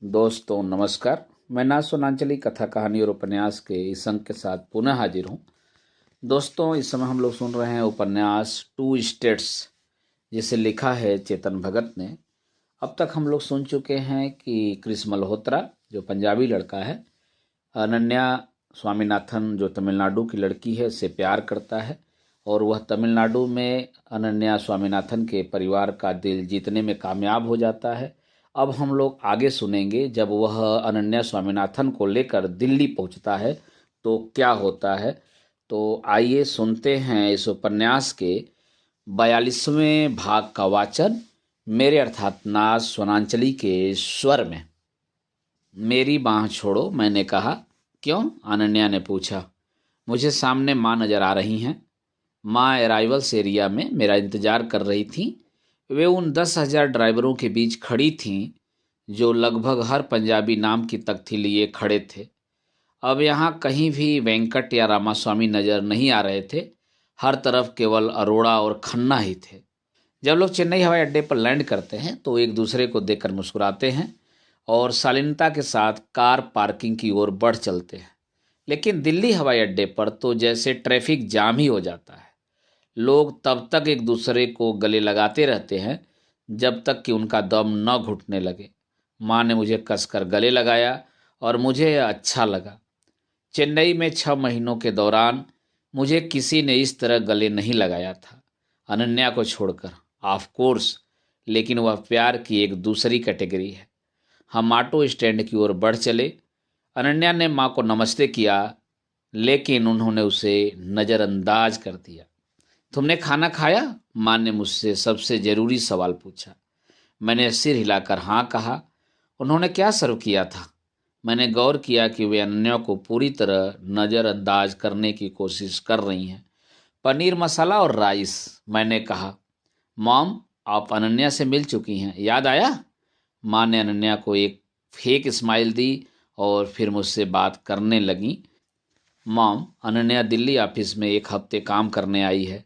दोस्तों नमस्कार। मैं ना सोनांचली कथा कहानी और उपन्यास के इस अंक के साथ पुनः हाजिर हूँ। दोस्तों, इस समय हम लोग सुन रहे हैं उपन्यास टू स्टेट्स, जिसे लिखा है चेतन भगत ने। अब तक हम लोग सुन चुके हैं कि क्रिस मल्होत्रा जो पंजाबी लड़का है, अनन्या स्वामीनाथन जो तमिलनाडु की लड़की है से प्यार करता है और वह तमिलनाडु में अनन्या स्वामीनाथन के परिवार का दिल जीतने में कामयाब हो जाता है। अब हम लोग आगे सुनेंगे जब वह अनन्या स्वामीनाथन को लेकर दिल्ली पहुंचता है तो क्या होता है। तो आइए सुनते हैं इस उपन्यास के 42वें भाग का वाचन मेरे अर्थात नाज सोनांचली के स्वर में। मेरी बाँह छोड़ो, मैंने कहा। क्यों? अनन्या ने पूछा। मुझे सामने माँ नज़र आ रही हैं। माँ अराइवल्स एरिया में मेरा इंतज़ार कर रही थीं। वे उन 10,000 ड्राइवरों के बीच खड़ी थीं जो लगभग हर पंजाबी नाम की तख्ती लिए खड़े थे। अब यहाँ कहीं भी वेंकट या रामास्वामी नज़र नहीं आ रहे थे। हर तरफ केवल अरोड़ा और खन्ना ही थे। जब लोग चेन्नई हवाई अड्डे पर लैंड करते हैं तो एक दूसरे को देखकर मुस्कुराते हैं और शालीनता के साथ कार पार्किंग की ओर बढ़ चलते हैं। लेकिन दिल्ली हवाई अड्डे पर तो जैसे ट्रैफिक जाम ही हो जाता है। लोग तब तक एक दूसरे को गले लगाते रहते हैं जब तक कि उनका दम न घुटने लगे। माँ ने मुझे कसकर गले लगाया और मुझे यह अच्छा लगा। चेन्नई में 6 महीनों के दौरान मुझे किसी ने इस तरह गले नहीं लगाया था, अनन्या को छोड़कर। ऑफ कोर्स, लेकिन वह प्यार की एक दूसरी कैटेगरी है। हम ऑटो स्टैंड की ओर बढ़ चले। अनन्या ने माँ को नमस्ते किया, लेकिन उन्होंने उसे नज़रअंदाज कर दिया। तुमने खाना खाया? माँ ने मुझसे सबसे ज़रूरी सवाल पूछा। मैंने सिर हिलाकर हाँ कहा। उन्होंने क्या सर्व किया था? मैंने गौर किया कि वे अनन्या को पूरी तरह नज़रअंदाज करने की कोशिश कर रही हैं। पनीर मसाला और राइस, मैंने कहा। मॉम, आप अनन्या से मिल चुकी हैं, याद आया? माँ ने अनन्या को एक फेक स्माइल दी और फिर मुझसे बात करने लगी। मॉम, अनन्या दिल्ली ऑफिस में 1 हफ्ते काम करने आई है।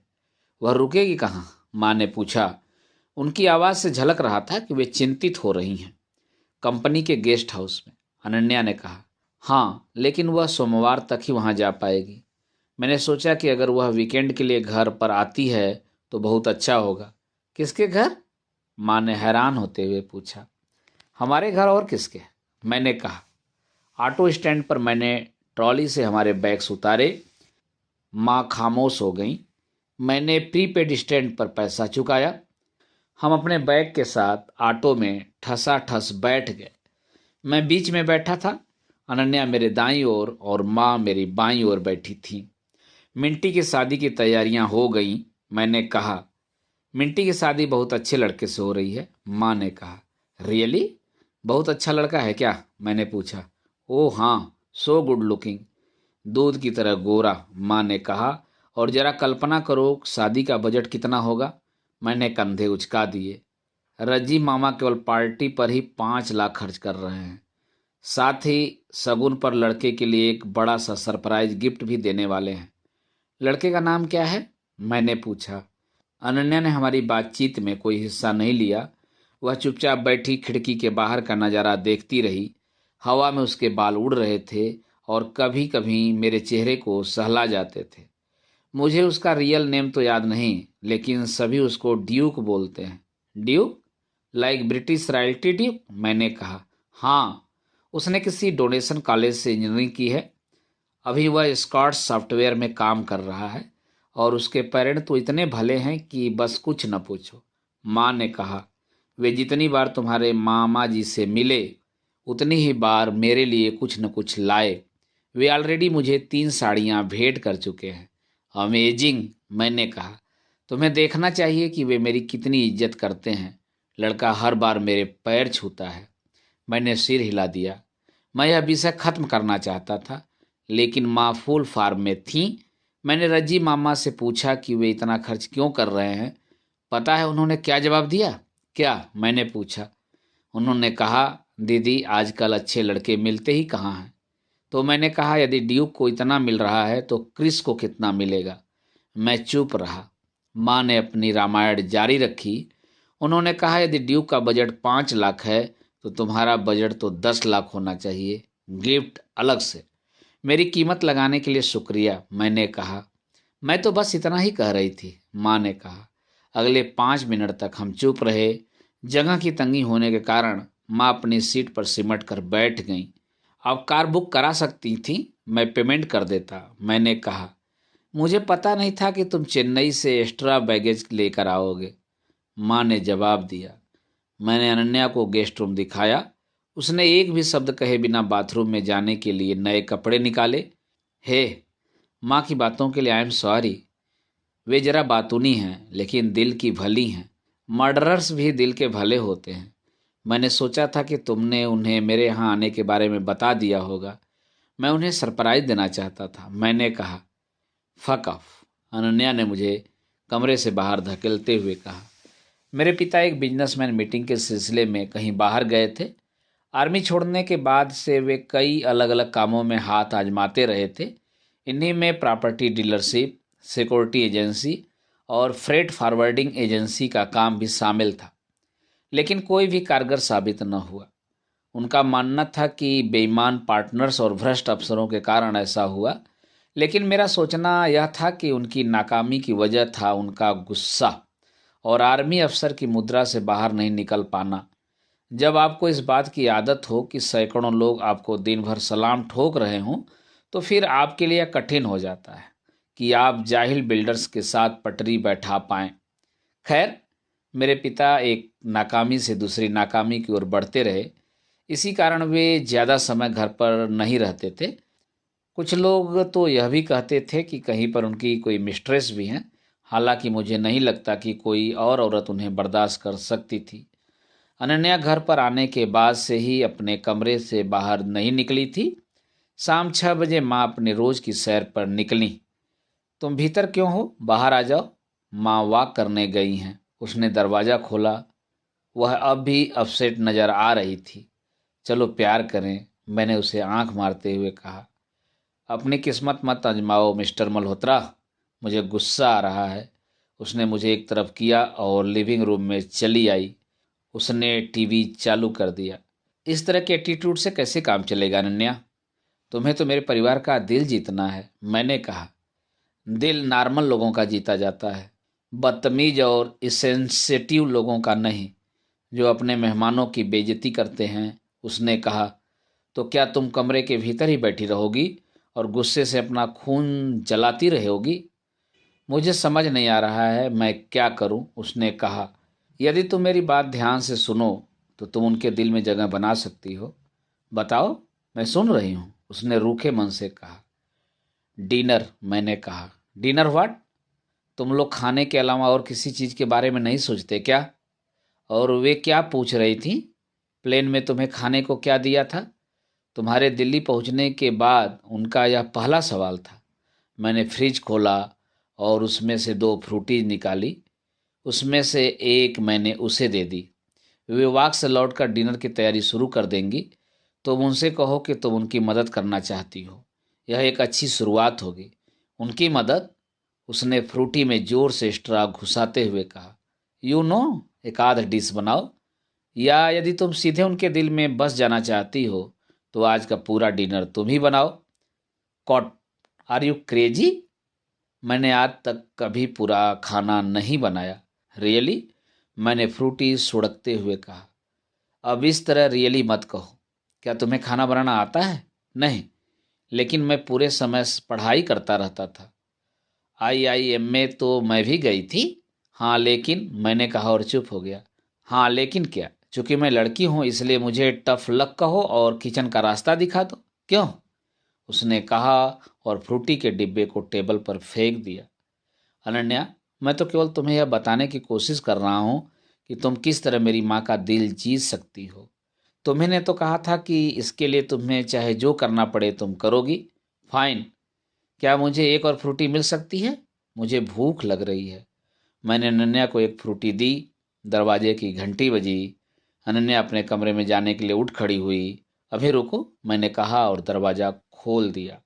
वह रुकेगी कहाँ? माँ ने पूछा। उनकी आवाज़ से झलक रहा था कि वे चिंतित हो रही हैं। कंपनी के गेस्ट हाउस में, अनन्या ने कहा। हाँ, लेकिन वह सोमवार तक ही वहाँ जा पाएगी। मैंने सोचा कि अगर वह वीकेंड के लिए घर पर आती है तो बहुत अच्छा होगा। किसके घर? माँ ने हैरान होते हुए पूछा। हमारे घर और किसके? मैंने कहा। ऑटो स्टैंड पर मैंने ट्रॉली से हमारे बैग्स उतारे। माँ खामोश हो गई। मैंने प्रीपेड स्टैंड पर पैसा चुकाया। हम अपने बैग के साथ ऑटो में ठसाठस बैठ गए। मैं बीच में बैठा था। अनन्या मेरे दाईं ओर और माँ मेरी बाईं ओर बैठी थी। मिंटी की शादी की तैयारियां हो गईं, मैंने कहा। मिंटी की शादी बहुत अच्छे लड़के से हो रही है, माँ ने कहा। रियली? बहुत अच्छा लड़का है क्या? मैंने पूछा। ओह हाँ, सो गुड लुकिंग, दूध की तरह गोरा, माँ ने कहा। और जरा कल्पना करो शादी का बजट कितना होगा? मैंने कंधे उचका दिए। रज्जी मामा केवल पार्टी पर ही 5 लाख खर्च कर रहे हैं। साथ ही शगुन पर लड़के के लिए एक बड़ा सा सरप्राइज गिफ्ट भी देने वाले हैं। लड़के का नाम क्या है? मैंने पूछा। अनन्या ने हमारी बातचीत में कोई हिस्सा नहीं लिया। वह चुपचाप बैठी खिड़की के बाहर का नज़ारा देखती रही। हवा में उसके बाल उड़ रहे थे और कभी कभी मेरे चेहरे को सहला जाते थे। मुझे उसका रियल नेम तो याद नहीं, लेकिन सभी उसको ड्यूक बोलते हैं। Duke? Like British royalty Duke? मैंने कहा। हाँ, उसने किसी डोनेशन कॉलेज से इंजीनियरिंग की है। अभी वह स्कॉट सॉफ्टवेयर में काम कर रहा है और उसके पेरेंट तो इतने भले हैं कि बस कुछ न पूछो, माँ ने कहा। वे जितनी बार तुम्हारे मामा जी से मिले उतनी ही बार मेरे लिए कुछ न कुछ लाए। वे ऑलरेडी मुझे 3 साड़ियाँ भेंट कर चुके हैं। अमेजिंग, मैंने कहा। तुम्हें देखना चाहिए कि वे मेरी कितनी इज्जत करते हैं। लड़का हर बार मेरे पैर छूता है। मैंने सिर हिला दिया। मैं यह विषय खत्म करना चाहता था, लेकिन माँ फूल फार्म में थीं। मैंने रज्जी मामा से पूछा कि वे इतना खर्च क्यों कर रहे हैं। पता है उन्होंने क्या जवाब दिया? क्या? मैंने पूछा। उन्होंने कहा, दीदी आजकल अच्छे लड़के मिलते ही कहाँ हैं। तो मैंने कहा, यदि ड्यूक को इतना मिल रहा है तो क्रिस को कितना मिलेगा? मैं चुप रहा। माँ ने अपनी रामायण जारी रखी। उन्होंने कहा, यदि ड्यूक का बजट 5 लाख है तो तुम्हारा बजट तो 10 लाख होना चाहिए, गिफ्ट अलग से। मेरी कीमत लगाने के लिए शुक्रिया, मैंने कहा। मैं तो बस इतना ही कह रही थी, माँ ने कहा। अगले 5 मिनट तक हम चुप रहे। जगह की तंगी होने के कारण माँ अपनी सीट पर सिमट कर बैठ गईं। आप कार बुक करा सकती थी, मैं पेमेंट कर देता, मैंने कहा। मुझे पता नहीं था कि तुम चेन्नई से एक्स्ट्रा बैगेज लेकर आओगे, माँ ने जवाब दिया। मैंने अनन्या को गेस्ट रूम दिखाया। उसने एक भी शब्द कहे बिना बाथरूम में जाने के लिए नए कपड़े निकाले। हे, माँ की बातों के लिए आई एम सॉरी। वे जरा बातूनी हैं, लेकिन दिल की भली हैं। मर्डरर्स भी दिल के भले होते हैं। मैंने सोचा था कि तुमने उन्हें मेरे यहाँ आने के बारे में बता दिया होगा। मैं उन्हें सरप्राइज देना चाहता था, मैंने कहा। फक ऑफ, अनन्या ने मुझे कमरे से बाहर धकेलते हुए कहा। मेरे पिता एक बिजनेसमैन मीटिंग के सिलसिले में कहीं बाहर गए थे। आर्मी छोड़ने के बाद से वे कई अलग अलग कामों में हाथ आजमाते रहे थे। इन्हीं में प्रॉपर्टी डीलरशिप, सिक्योरिटी एजेंसी और फ्रेट फॉरवर्डिंग एजेंसी का काम भी शामिल था, लेकिन कोई भी कारगर साबित न हुआ। उनका मानना था कि बेईमान पार्टनर्स और भ्रष्ट अफसरों के कारण ऐसा हुआ, लेकिन मेरा सोचना यह था कि उनकी नाकामी की वजह था उनका गुस्सा और आर्मी अफसर की मुद्रा से बाहर नहीं निकल पाना। जब आपको इस बात की आदत हो कि सैकड़ों लोग आपको दिन भर सलाम ठोक रहे हों, तो फिर आपके लिए कठिन हो जाता है कि आप जाहिल बिल्डर्स के साथ पटरी बैठा पाएं। खैर, मेरे पिता एक नाकामी से दूसरी नाकामी की ओर बढ़ते रहे। इसी कारण वे ज़्यादा समय घर पर नहीं रहते थे। कुछ लोग तो यह भी कहते थे कि कहीं पर उनकी कोई मिस्ट्रेस भी हैं। हालांकि मुझे नहीं लगता कि कोई और औरत उन्हें बर्दाश्त कर सकती थी। अनन्या घर पर आने के बाद से ही अपने कमरे से बाहर नहीं निकली थी। शाम 6 बजे माँ अपने रोज की सैर पर निकली। तुम भीतर क्यों हो, बाहर आ जाओ। माँ वॉक करने गई हैं। उसने दरवाज़ा खोला। वह अब भी अपसेट नजर आ रही थी। चलो प्यार करें, मैंने उसे आंख मारते हुए कहा। अपनी किस्मत मत आजमाओ मिस्टर मल्होत्रा, मुझे गुस्सा आ रहा है। उसने मुझे एक तरफ किया और लिविंग रूम में चली आई। उसने टीवी चालू कर दिया। इस तरह के एटीट्यूड से कैसे काम चलेगा अनन्या? तुम्हें तो मेरे परिवार का दिल जीतना है, मैंने कहा। दिल नॉर्मल लोगों का जीता जाता है, बदतमीज और इसेंसिटिव लोगों का नहीं, जो अपने मेहमानों की बेइज्जती करते हैं, उसने कहा। तो क्या तुम कमरे के भीतर ही बैठी रहोगी और गुस्से से अपना खून जलाती रहोगी? मुझे समझ नहीं आ रहा है मैं क्या करूं, उसने कहा। यदि तुम मेरी बात ध्यान से सुनो तो तुम उनके दिल में जगह बना सकती हो। बताओ, मैं सुन रही हूं, उसने रूखे मन से कहा। डिनर, मैंने कहा। Dinner what? तुम लोग खाने के अलावा और किसी चीज के बारे में नहीं सोचते क्या? और वे क्या पूछ रही थी? प्लेन में तुम्हें खाने को क्या दिया था? तुम्हारे दिल्ली पहुंचने के बाद उनका यह पहला सवाल था। मैंने फ्रिज खोला और उसमें से 2 फ्रूटी निकाली। उसमें से एक मैंने उसे दे दी। वे वॉक से लौटकर डिनर की तैयारी शुरू कर देंगी। तुम उनसे कहो कि तुम उनकी मदद करना चाहती हो। यह एक अच्छी शुरुआत होगी। उनकी मदद? उसने फ्रूटी में जोर से स्ट्रा घुसाते हुए कहा। यू नो, एक आध डिश बनाओ। या यदि तुम सीधे उनके दिल में बस जाना चाहती हो तो आज का पूरा डिनर तुम ही बनाओ। कॉट, आर यू क्रेजी? मैंने आज तक कभी पूरा खाना नहीं बनाया। रियली? मैंने फ्रूटी सुड़कते हुए कहा। अब इस तरह रियली मत कहो। क्या तुम्हें खाना बनाना आता है? नहीं, लेकिन मैं पूरे समय पढ़ाई करता रहता था। आईआईएम में तो मैं भी गई थी। हाँ लेकिन, मैंने कहा और चुप हो गया। हाँ लेकिन क्या? चूंकि मैं लड़की हूँ इसलिए मुझे टफ लक कहो और किचन का रास्ता दिखा दो, क्यों? उसने कहा और फ्रूटी के डिब्बे को टेबल पर फेंक दिया। अनन्या, मैं तो केवल तुम्हें यह बताने की कोशिश कर रहा हूँ कि तुम किस तरह मेरी माँ का दिल जीत सकती हो। तुम्हें ने तो कहा था कि इसके लिए तुम्हें चाहे जो करना पड़े तुम करोगी। फाइन। क्या मुझे एक और फ्रूटी मिल सकती है? मुझे भूख लग रही है। मैंने अनन्या को एक फ्रूटी दी। दरवाजे की घंटी बजी। अनन्या अपने कमरे में जाने के लिए उठ खड़ी हुई। अभी रुको, मैंने कहा और दरवाज़ा खोल दिया।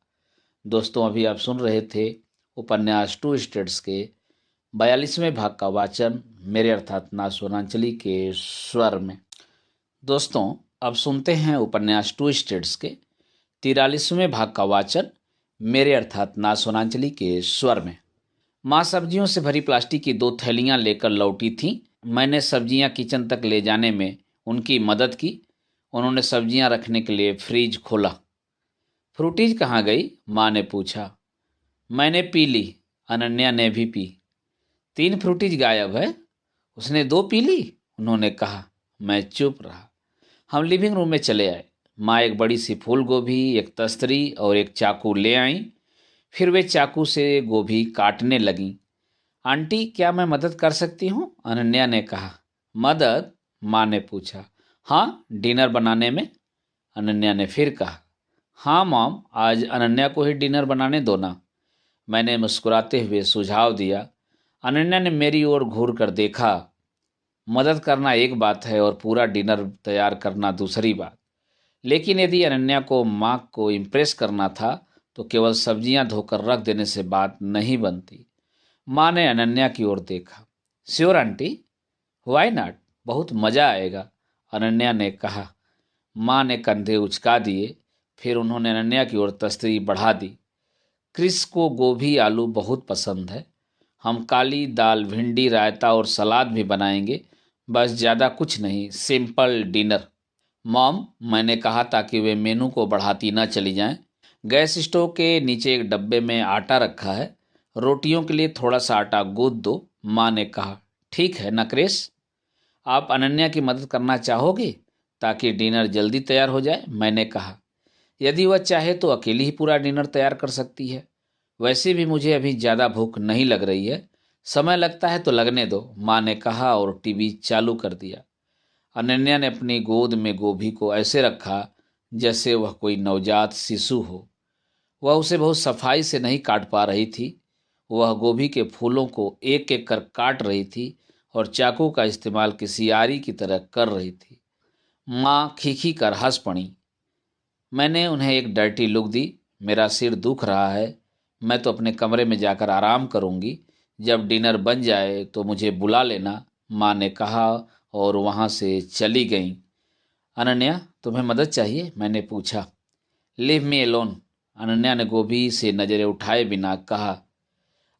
दोस्तों, अभी आप सुन रहे थे उपन्यास 2 स्टेट्स के 42वें भाग का वाचन मेरे अर्थात ना सोनांचली के स्वर में। दोस्तों, अब सुनते हैं उपन्यास टू स्टेट्स के 43वें भाग का वाचन मेरे अर्थात ना सोनांचली के स्वर में। माँ सब्जियों से भरी प्लास्टिक की 2 थैलियां लेकर लौटी थीं। मैंने सब्जियां किचन तक ले जाने में उनकी मदद की। उन्होंने सब्जियां रखने के लिए फ्रिज खोला। फ्रूटीज कहाँ गई? माँ ने पूछा। मैंने पी ली। अनन्या ने भी पी। 3 फ्रूटीज गायब है। उसने 2 पी ली, उन्होंने कहा। मैं चुप रहा। हम लिविंग रूम में चले आए। माँ एक बड़ी सी फूल गोभी, एक तस्तरी और एक चाकू ले आईं। फिर वे चाकू से गोभी काटने लगीं। आंटी, क्या मैं मदद कर सकती हूँ? अनन्या ने कहा। मदद? माँ ने पूछा। हाँ, डिनर बनाने में, अनन्या ने फिर कहा। हाँ मॉम, आज अनन्या को ही डिनर बनाने दो ना, मैंने मुस्कुराते हुए सुझाव दिया। अनन्या ने मेरी ओर घूर कर देखा। मदद करना एक बात है और पूरा डिनर तैयार करना दूसरी बात। लेकिन यदि अनन्या को माँ को इम्प्रेस करना था तो केवल सब्जियां धोकर रख देने से बात नहीं बनती। माँ ने अनन्या की ओर देखा। श्योर आंटी, व्हाई नॉट, बहुत मज़ा आएगा, अनन्या ने कहा। माँ ने कंधे उचका दिए। फिर उन्होंने अनन्या की ओर तस्तरी बढ़ा दी। क्रिस को गोभी आलू बहुत पसंद है। हम काली दाल, भिंडी, रायता और सलाद भी बनाएंगे। बस ज़्यादा कुछ नहीं, सिंपल डिनर। मॉम, मैंने कहा ताकि वे मेनू को बढ़ाती ना चली जाएं। गैस स्टोव के नीचे एक डब्बे में आटा रखा है। रोटियों के लिए थोड़ा सा आटा गूंथ दो, माँ ने कहा। ठीक है नक्रेश, आप अनन्या की मदद करना चाहोगे ताकि डिनर जल्दी तैयार हो जाए, मैंने कहा। यदि वह चाहे तो अकेली ही पूरा डिनर तैयार कर सकती है। वैसे भी मुझे अभी ज़्यादा भूख नहीं लग रही है। समय लगता है तो लगने दो, माँ ने कहा और टीवी चालू कर दिया। अनन्या ने अपनी गोद में गोभी को ऐसे रखा जैसे वह कोई नवजात शिशु हो। वह उसे बहुत सफाई से नहीं काट पा रही थी। वह गोभी के फूलों को एक एक कर काट रही थी और चाकू का इस्तेमाल किसी आरी की तरह कर रही थी। माँ खीखी कर हंस पड़ी। मैंने उन्हें एक डर्टी लुक दी। मेरा सिर दुख रहा है, मैं तो अपने कमरे में जाकर आराम करूंगी। जब डिनर बन जाए तो मुझे बुला लेना, माँ ने कहा और वहाँ से चली गईं। अनन्या, तुम्हें मदद चाहिए? मैंने पूछा। लीव मी एलोन, अनन्या ने गोभी से नज़रें उठाए बिना कहा।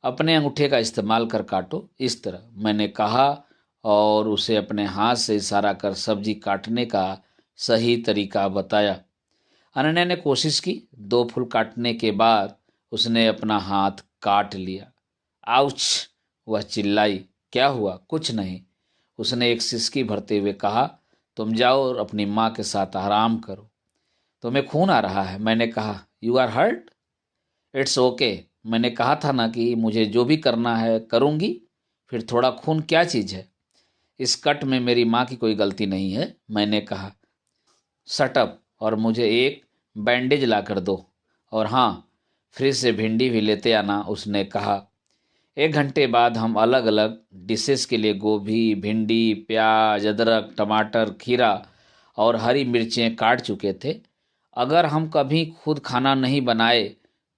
अपने अंगूठे का इस्तेमाल कर काटो, इस तरह, मैंने कहा और उसे अपने हाथ से इशारा कर सब्जी काटने का सही तरीका बताया। अनन्या ने कोशिश की। 2 फूल काटने के बाद उसने अपना हाथ काट लिया। आउच, वह चिल्लाई। क्या हुआ? कुछ नहीं, उसने एक सिसकी भरते हुए कहा। तुम जाओ और अपनी माँ के साथ आराम करो। तुम्हें खून आ रहा है, मैंने कहा। You are hurt? It's okay, मैंने कहा था ना कि मुझे जो भी करना है करूँगी। फिर थोड़ा खून क्या चीज़ है? इस कट में मेरी माँ की कोई गलती नहीं है, मैंने कहा। शट अप और मुझे एक बैंडेज ला कर दो। और हाँ, फ्रिज से भिंडी भी लेते आना, उसने कहा। 1 घंटे बाद हम अलग अलग डिशेस के लिए गोभी, भिंडी, प्याज, अदरक, टमाटर, खीरा और हरी मिर्चें काट चुके थे। अगर हम कभी खुद खाना नहीं बनाए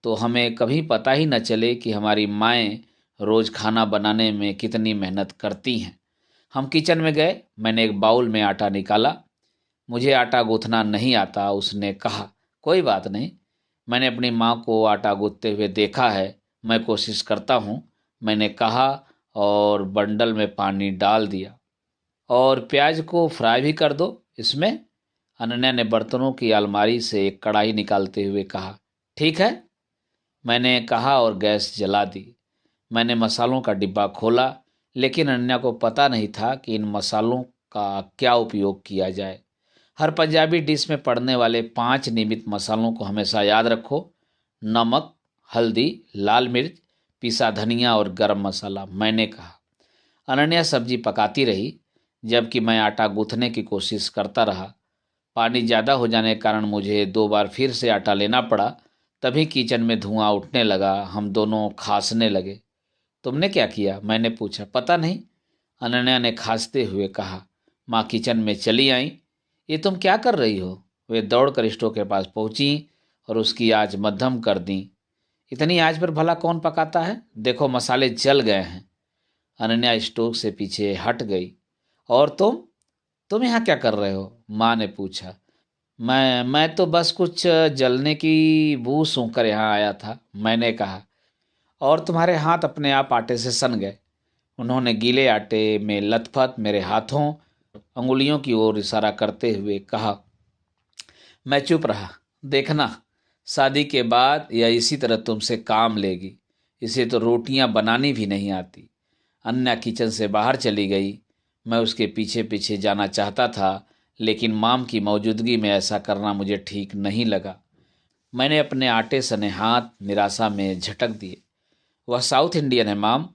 तो हमें कभी पता ही न चले कि हमारी माएँ रोज़ खाना बनाने में कितनी मेहनत करती हैं। हम किचन में गए। मैंने एक बाउल में आटा निकाला। मुझे आटा गूँथना नहीं आता, उसने कहा। कोई बात नहीं, मैंने अपनी माँ को आटा गूँथते हुए देखा है, मैं कोशिश करता हूँ, मैंने कहा और बंडल में पानी डाल दिया। और प्याज को फ्राई भी कर दो इसमें, अनन्या ने बर्तनों की अलमारी से एक कढ़ाई निकालते हुए कहा। ठीक है, मैंने कहा और गैस जला दी। मैंने मसालों का डिब्बा खोला, लेकिन अनन्या को पता नहीं था कि इन मसालों का क्या उपयोग किया जाए। हर पंजाबी डिश में पड़ने वाले 5 नियमित मसालों को हमेशा याद रखो। नमक, हल्दी, लाल मिर्च, पिसा धनिया और गरम मसाला, मैंने कहा। अनन्या सब्जी पकाती रही जबकि मैं आटा गूँथने की कोशिश करता रहा। पानी ज़्यादा हो जाने के कारण मुझे 2 बार फिर से आटा लेना पड़ा। तभी किचन में धुआं उठने लगा। हम दोनों खांसने लगे। तुमने क्या किया? मैंने पूछा। पता नहीं, अनन्या ने खांसते हुए कहा। माँ किचन में चली आई। ये तुम क्या कर रही हो? वे दौड़कर स्टोव के पास पहुंची और उसकी आंच मध्यम कर दी। इतनी आंच पर भला कौन पकाता है? देखो मसाले जल गए हैं। अनन्या स्टोव से पीछे हट गई। और तुम? तुम यहाँ क्या कर रहे हो? माँ ने पूछा। मैं तो बस कुछ जलने की बू सूंघ कर यहाँ आया था, मैंने कहा। और तुम्हारे हाथ अपने आप आटे से सन गए। उन्होंने गीले आटे में लथपथ मेरे हाथों अंगुलियों की ओर इशारा करते हुए कहा। मैं चुप रहा। देखना, शादी के बाद यह इसी तरह तुमसे काम लेगी। इसे तो रोटियां बनानी भी नहीं आती। अन्या किचन से बाहर चली गई। मैं उसके पीछे पीछे जाना चाहता था, लेकिन माम की मौजूदगी में ऐसा करना मुझे ठीक नहीं लगा। मैंने अपने आटे सने हाथ निराशा में झटक दिए। वह साउथ इंडियन है माम।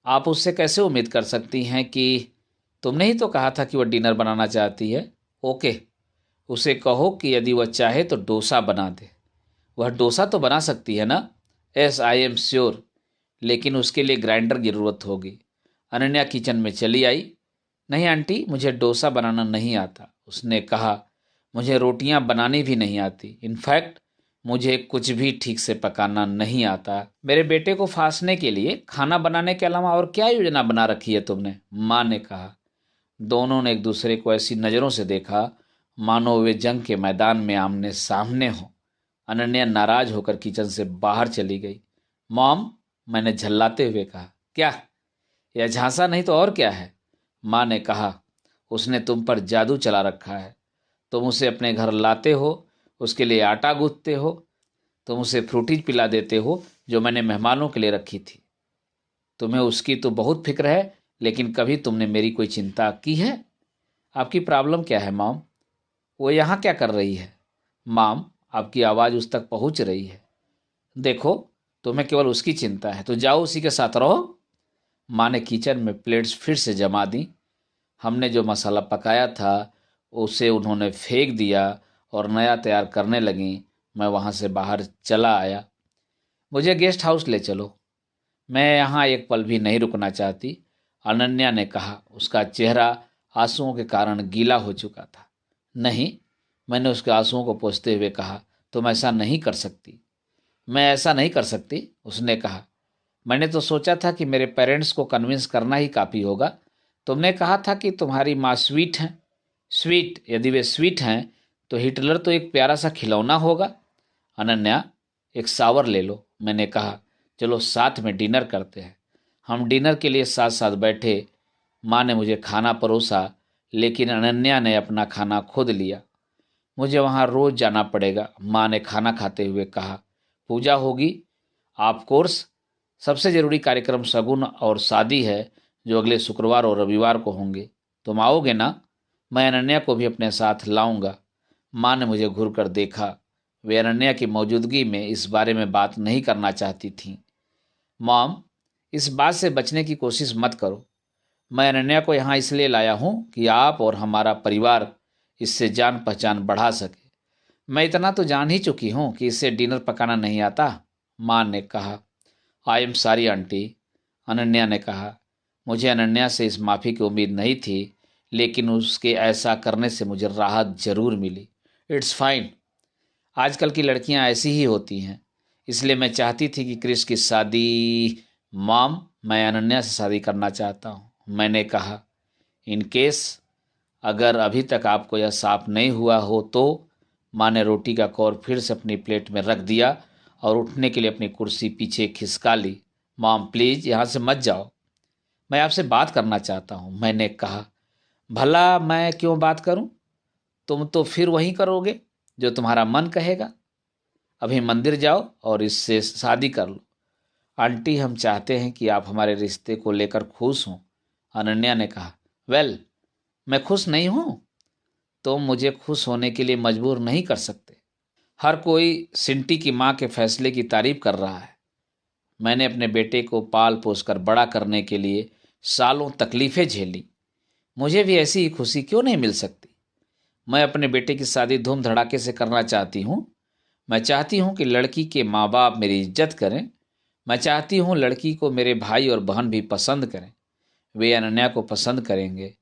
आप उससे कैसे उम्मीद कर सकती हैं कि तुमने ही तो कहा था कि वह डिनर बनाना चाहती है। ओके, उसे कहो कि यदि वह चाहे तो डोसा बना दे। वह डोसा तो बना सकती है ना? एस, आई एम श्योर, लेकिन उसके लिए ग्राइंडर की ज़रूरत होगी। अनन्या किचन में चली आई। नहीं आंटी, मुझे डोसा बनाना नहीं आता, उसने कहा। मुझे रोटियां बनानी भी नहीं आती। इनफैक्ट मुझे कुछ भी ठीक से पकाना नहीं आता। मेरे बेटे को फांसने के लिए खाना बनाने के अलावा और क्या योजना बना रखी है तुमने? माँ ने कहा। दोनों ने एक दूसरे को ऐसी नज़रों से देखा मानो वे जंग के मैदान में आमने सामने हों। अनन्या नाराज होकर किचन से बाहर चली गई। मॉम, मैंने झल्लाते हुए कहा। क्या? यह झांसा नहीं तो और क्या है? माँ ने कहा। उसने तुम पर जादू चला रखा है। तुम उसे अपने घर लाते हो, उसके लिए आटा गूंथते हो, तुम उसे फ्रूटीज पिला देते हो जो मैंने मेहमानों के लिए रखी थी। तुम्हें उसकी तो बहुत फिक्र है, लेकिन कभी तुमने मेरी कोई चिंता की है? आपकी प्रॉब्लम क्या है मॉम? वो यहाँ क्या कर रही है? मॉम, आपकी आवाज़ उस तक पहुँच रही है। देखो, तुम्हें केवल उसकी चिंता है तो जाओ उसी के साथ रहो। माँ ने किचन में प्लेट्स फिर से जमा दी। हमने जो मसाला पकाया था उसे उन्होंने फेंक दिया और नया तैयार करने लगी। मैं वहाँ से बाहर चला आया। मुझे गेस्ट हाउस ले चलो, मैं यहाँ एक पल भी नहीं रुकना चाहती, अनन्या ने कहा। उसका चेहरा आंसुओं के कारण गीला हो चुका था। नहीं, मैंने उसके आंसुओं को पोंछते हुए कहा, तुम ऐसा नहीं कर सकती। मैं ऐसा नहीं कर सकती, उसने कहा। मैंने तो सोचा था कि मेरे पेरेंट्स को कन्विंस करना ही काफ़ी होगा। तुमने कहा था कि तुम्हारी माँ स्वीट हैं। स्वीट? यदि वे स्वीट हैं तो हिटलर तो एक प्यारा सा खिलौना होगा। अनन्या, एक शावर ले लो, मैंने कहा। चलो साथ में डिनर करते हैं। हम डिनर के लिए साथ साथ बैठे। माँ ने मुझे खाना परोसा, लेकिन अनन्या ने अपना खाना खुद लिया। मुझे वहाँ रोज जाना पड़ेगा, माँ ने खाना खाते हुए कहा। पूजा होगी, ऑफ कोर्स। सबसे ज़रूरी कार्यक्रम शगुन और शादी है, जो अगले शुक्रवार और रविवार को होंगे। तुम आओगे ना? मैं अनन्या को भी अपने साथ लाऊंगा। माँ ने मुझे घूर कर देखा। वे अनन्या की मौजूदगी में इस बारे में बात नहीं करना चाहती थीं। मॉम, इस बात से बचने की कोशिश मत करो। मैं अनन्या को यहाँ इसलिए लाया हूँ कि आप और हमारा परिवार इससे जान पहचान बढ़ा सके। मैं इतना तो जान ही चुकी हूँ कि इसे डिनर पकाना नहीं आता, माँ ने कहा। I am sorry aunty, Ananya ने कहा। मुझे अनन्या से इस माफ़ी की उम्मीद नहीं थी, लेकिन उसके ऐसा करने से मुझे राहत जरूर मिली। It's fine. आजकल की लड़कियां ऐसी ही होती हैं, इसलिए मैं चाहती थी कि क्रिस की शादी। मॉम, मैं अनन्या से शादी करना चाहता हूँ, मैंने कहा। इन केस अगर अभी तक आपको यह साफ नहीं हुआ हो तो। माँ ने रोटी का कौर फिर से अपनी प्लेट में रख दिया और उठने के लिए अपनी कुर्सी पीछे खिसका ली। मॉम प्लीज़ यहाँ से मत जाओ, मैं आपसे बात करना चाहता हूँ, मैंने कहा। भला मैं क्यों बात करूँ? तुम तो फिर वही करोगे जो तुम्हारा मन कहेगा। अभी मंदिर जाओ और इससे शादी कर लो। आंटी, हम चाहते हैं कि आप हमारे रिश्ते को लेकर खुश हों, अनन्या ने कहा। वेल, मैं खुश नहीं हूँ। तुम मुझे खुश होने के लिए मजबूर नहीं कर सकते। हर कोई सिंटी की माँ के फैसले की तारीफ कर रहा है। मैंने अपने बेटे को पाल पोस कर बड़ा करने के लिए सालों तकलीफ़ें झेली। मुझे भी ऐसी ही खुशी क्यों नहीं मिल सकती? मैं अपने बेटे की शादी धूम धड़ाके से करना चाहती हूँ। मैं चाहती हूँ कि लड़की के माँ बाप मेरी इज्जत करें। मैं चाहती हूँ लड़की को मेरे भाई और बहन भी पसंद करें। वे अनन्या को पसंद करेंगे।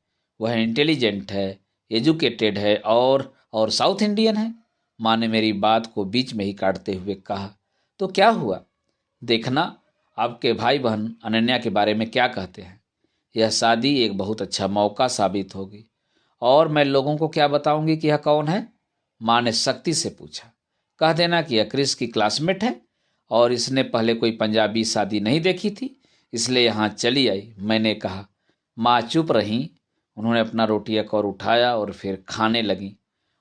वह इंटेलिजेंट है, एजुकेटेड है और साउथ इंडियन है। माँ ने मेरी बात को बीच में ही काटते हुए कहा। तो क्या हुआ? देखना, आपके भाई बहन अनन्या के बारे में क्या कहते हैं। यह शादी एक बहुत अच्छा मौका साबित होगी और मैं लोगों को क्या बताऊंगी कि यह कौन है? माँ ने सख्ती से पूछा। कह देना कि यह क्रिस की क्लासमेट है और इसने पहले कोई पंजाबी शादी नहीं देखी थी, इसलिए यहाँ चली आई। मैंने कहा। माँ चुप रहीं। उन्होंने अपना रोटी एक और उठाया और फिर खाने लगी।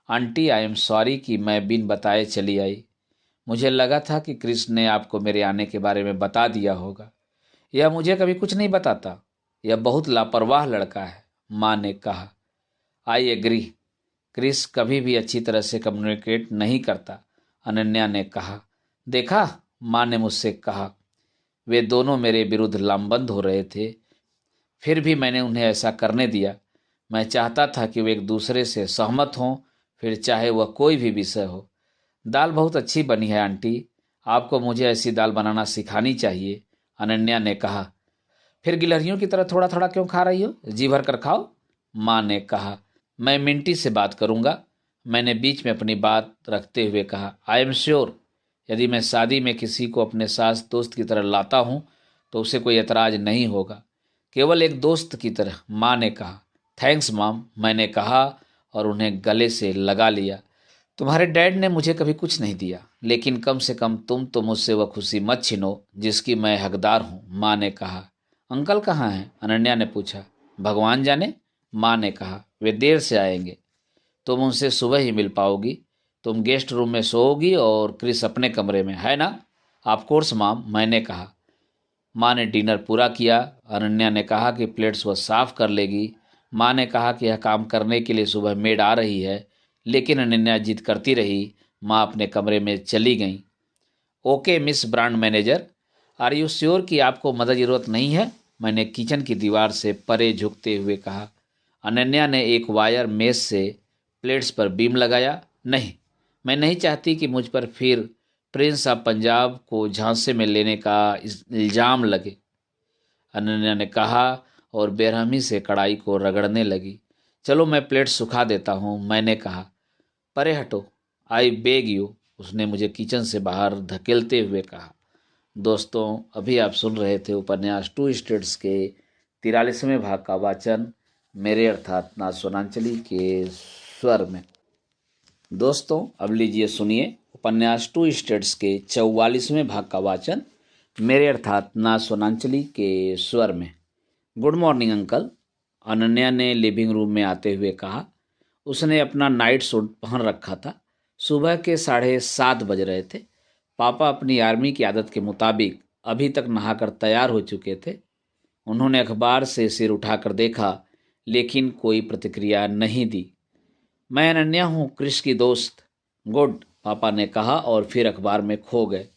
आंटी, आई एम सॉरी कि मैं बिन बताए चली आई। मुझे लगा था कि क्रिस ने आपको मेरे आने के बारे में बता दिया होगा। यह मुझे कभी कुछ नहीं बताता। यह बहुत लापरवाह लड़का है, माँ ने कहा। I agree. क्रिस कभी भी अच्छी तरह से कम्युनिकेट नहीं करता, अनन्या ने कहा। देखा, माँ ने मुझसे कहा। वे दोनों मेरे विरुद्ध लामबंद हो रहे थे, फिर भी मैंने उन्हें ऐसा करने दिया। मैं चाहता था कि वे एक दूसरे से सहमत हों, फिर चाहे वह कोई भी विषय हो। दाल बहुत अच्छी बनी है आंटी, आपको मुझे ऐसी दाल बनाना सिखानी चाहिए, अनन्या ने कहा। फिर गिलहरियों की तरह थोड़ा थोड़ा क्यों खा रही हो? जी भर कर खाओ, माँ ने कहा। मैं मिंटी से बात करूंगा, मैंने बीच में अपनी बात रखते हुए कहा। आई एम श्योर, यदि मैं शादी में किसी को अपने सास दोस्त की तरह लाता हूं तो उसे कोई एतराज नहीं होगा, केवल एक दोस्त की तरह, माँ ने कहा। थैंक्स माम, मैंने कहा और उन्हें गले से लगा लिया। तुम्हारे डैड ने मुझे कभी कुछ नहीं दिया, लेकिन कम से कम तुम तो मुझसे वह खुशी मत छीनो जिसकी मैं हकदार हूँ, माँ ने कहा। अंकल कहाँ हैं? अनन्या ने पूछा। भगवान जाने, माँ ने कहा। वे देर से आएंगे, तुम उनसे सुबह ही मिल पाओगी। तुम गेस्ट रूम में सोओगी और क्रिस अपने कमरे में, है ना? ऑफ कोर्स माम, मैंने कहा। माँ ने डिनर पूरा किया। अनन्या ने कहा कि प्लेट्स वह साफ कर लेगी। माँ ने कहा कि यह काम करने के लिए सुबह मेड आ रही है, लेकिन अनन्या जिद करती रही। माँ अपने कमरे में चली गईं। Okay miss brand manager, are you sure कि आपको मदद की जरूरत नहीं है? मैंने किचन की दीवार से परे झुकते हुए कहा। अनन्या ने एक वायर मेज से प्लेट्स पर बीम लगाया। नहीं, मैं नहीं चाहती कि मुझ पर फिर प्रिंस ऑफ पंजाब को झांसे में लेने का इल्जाम लगे, अनन्या ने कहा और बेरहमी से कढ़ाई को रगड़ने लगी। चलो मैं प्लेट सुखा देता हूँ, मैंने कहा। परे हटो, आई बेग यू, उसने मुझे किचन से बाहर धकेलते हुए कहा। दोस्तों, अभी आप सुन रहे थे उपन्यास टू स्टेट्स के 43वें भाग का वाचन मेरे अर्थात ना सोनांचली के स्वर में। दोस्तों, अब लीजिए सुनिए उपन्यास टू स्टेट्स के 44वें भाग का वाचन मेरे अर्थात ना सोनांचली के स्वर में। गुड मॉर्निंग अंकल, अनन्या ने लिविंग रूम में आते हुए कहा। उसने अपना नाइट सूट पहन रखा था। सुबह के 7:30 बज रहे थे। पापा अपनी आर्मी की आदत के मुताबिक अभी तक नहाकर तैयार हो चुके थे। उन्होंने अखबार से सिर उठाकर देखा, लेकिन कोई प्रतिक्रिया नहीं दी। मैं अनन्या हूँ, क्रिश की दोस्त। गुड, पापा ने कहा और फिर अखबार में खो गए।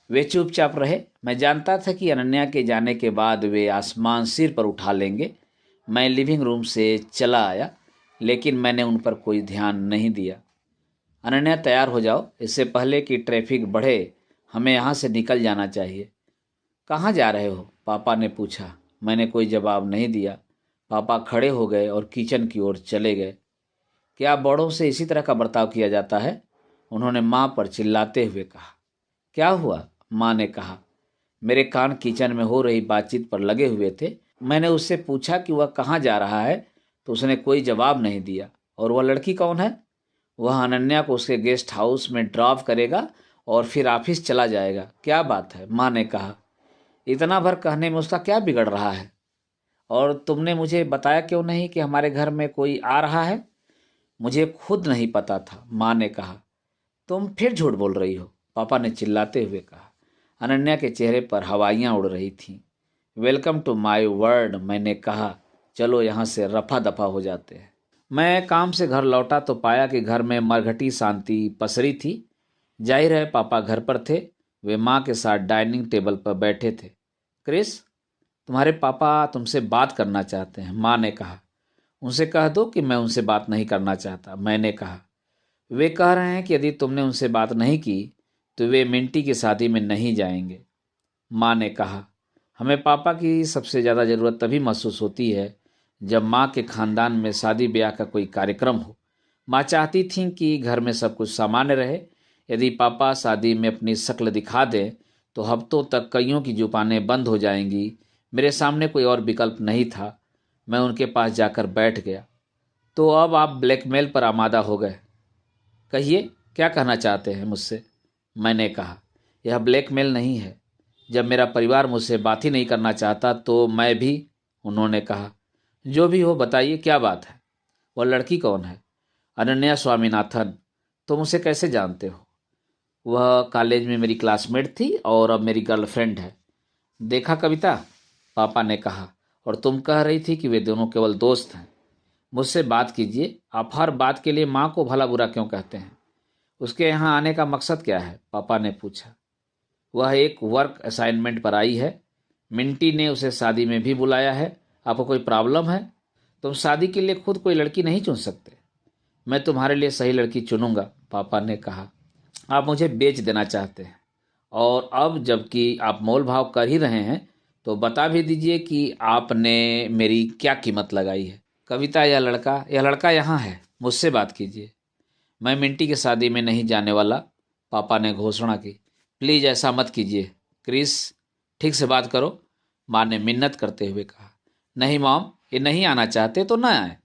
वे चुपचाप रहे। मैं जानता था कि अनन्या के जाने के बाद वे आसमान सिर पर उठा लेंगे। मैं लिविंग रूम से चला आया, लेकिन मैंने उन पर कोई ध्यान नहीं दिया। अनन्या, तैयार हो जाओ, इससे पहले कि ट्रैफिक बढ़े, हमें यहाँ से निकल जाना चाहिए। कहाँ जा रहे हो? पापा ने पूछा। मैंने कोई जवाब नहीं दिया। पापा खड़े हो गए और किचन की ओर चले गए। क्या बड़ों से इसी तरह का बर्ताव किया जाता है? उन्होंने माँ पर चिल्लाते हुए कहा। क्या हुआ? माँ ने कहा। मेरे कान किचन में हो रही बातचीत पर लगे हुए थे। मैंने उससे पूछा कि वह कहाँ जा रहा है, तो उसने कोई जवाब नहीं दिया। और वह लड़की कौन है? वह अनन्या को उसके गेस्ट हाउस में ड्रॉप करेगा और फिर ऑफिस चला जाएगा। क्या बात है? माँ ने कहा। इतना भर कहने में उसका क्या बिगड़ रहा है? और तुमने मुझे बताया क्यों नहीं कि हमारे घर में कोई आ रहा है? मुझे खुद नहीं पता था, माँ ने कहा। तुम फिर झूठ बोल रही हो, पापा ने चिल्लाते हुए कहा। अनन्या के चेहरे पर हवाइयाँ उड़ रही थीं। वेलकम टू माय वर्ल्ड, मैंने कहा। चलो यहाँ से रफा दफा हो जाते हैं। मैं काम से घर लौटा तो पाया कि घर में मरघटी शांति पसरी थी। जाहिर है पापा घर पर थे। वे माँ के साथ डाइनिंग टेबल पर बैठे थे। क्रिस, तुम्हारे पापा तुमसे बात करना चाहते हैं, माँ ने कहा। उनसे कह दो कि मैं उनसे बात नहीं करना चाहता, मैंने कहा। वे कह रहे हैं कि यदि तुमने उनसे बात नहीं की तो वे मिंटी की शादी में नहीं जाएंगे, माँ ने कहा। हमें पापा की सबसे ज़्यादा ज़रूरत तभी महसूस होती है जब माँ के खानदान में शादी ब्याह का कोई कार्यक्रम हो। माँ चाहती थी कि घर में सब कुछ सामान्य रहे। यदि पापा शादी में अपनी शक्ल दिखा दें तो हफ्तों तक कईयों की जुबानें बंद हो जाएंगी। मेरे सामने कोई और विकल्प नहीं था। मैं उनके पास जाकर बैठ गया। तो अब आप ब्लैकमेल पर आमादा हो गए। कहिए, क्या कहना चाहते हैं मुझसे? मैंने कहा, यह ब्लैकमेल नहीं है। जब मेरा परिवार मुझसे बात ही नहीं करना चाहता तो मैं भी। उन्होंने कहा, जो भी हो बताइए, क्या बात है? वह लड़की कौन है? अनन्या स्वामीनाथन। तुम उसे कैसे जानते हो? वह कॉलेज में मेरी क्लासमेट थी और अब मेरी गर्लफ्रेंड है। देखा कविता, पापा ने कहा, और तुम कह रही थी कि वे दोनों केवल दोस्त हैं। मुझसे बात कीजिए। आप हर बात के लिए माँ को भला बुरा क्यों कहते हैं? उसके यहाँ आने का मकसद क्या है? पापा ने पूछा। वह एक वर्क असाइनमेंट पर आई है। मिंटी ने उसे शादी में भी बुलाया है। आपको कोई प्रॉब्लम है? तुम शादी के लिए खुद कोई लड़की नहीं चुन सकते? मैं तुम्हारे लिए सही लड़की चुनूंगा, पापा ने कहा। आप मुझे बेच देना चाहते हैं, और अब जबकि आप मोल भाव कर ही रहे हैं तो बता भी दीजिए कि आपने मेरी क्या कीमत लगाई है। कविता, यह लड़का यहाँ है, मुझसे बात कीजिए। मैं मिंटी की शादी में नहीं जाने वाला, पापा ने घोषणा की। प्लीज़ ऐसा मत कीजिए क्रिस, ठीक से बात करो, माँ ने मिन्नत करते हुए कहा। नहीं मॉम, ये नहीं आना चाहते तो ना आए।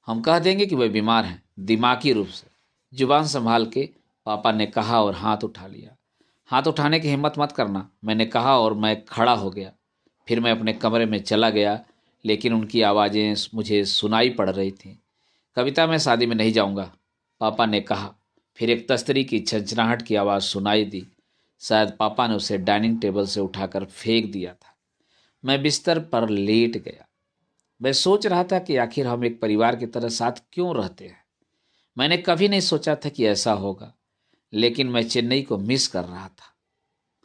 हम कह देंगे कि वे बीमार हैं, दिमागी रूप से। जुबान संभाल के, पापा ने कहा और हाथ उठा लिया। हाथ उठाने की हिम्मत मत करना, मैंने कहा, और मैं खड़ा हो गया। फिर मैं अपने कमरे में चला गया, लेकिन उनकी आवाज़ें मुझे सुनाई पड़ रही थीं। कविता, मैं शादी में नहीं जाऊंगा, पापा ने कहा। फिर एक तस्तरी की झंझनाहट की आवाज़ सुनाई दी। शायद पापा ने उसे डाइनिंग टेबल से उठाकर फेंक दिया था। मैं बिस्तर पर लेट गया। मैं सोच रहा था कि आखिर हम एक परिवार की तरह साथ क्यों रहते हैं। मैंने कभी नहीं सोचा था कि ऐसा होगा, लेकिन मैं चेन्नई को मिस कर रहा था।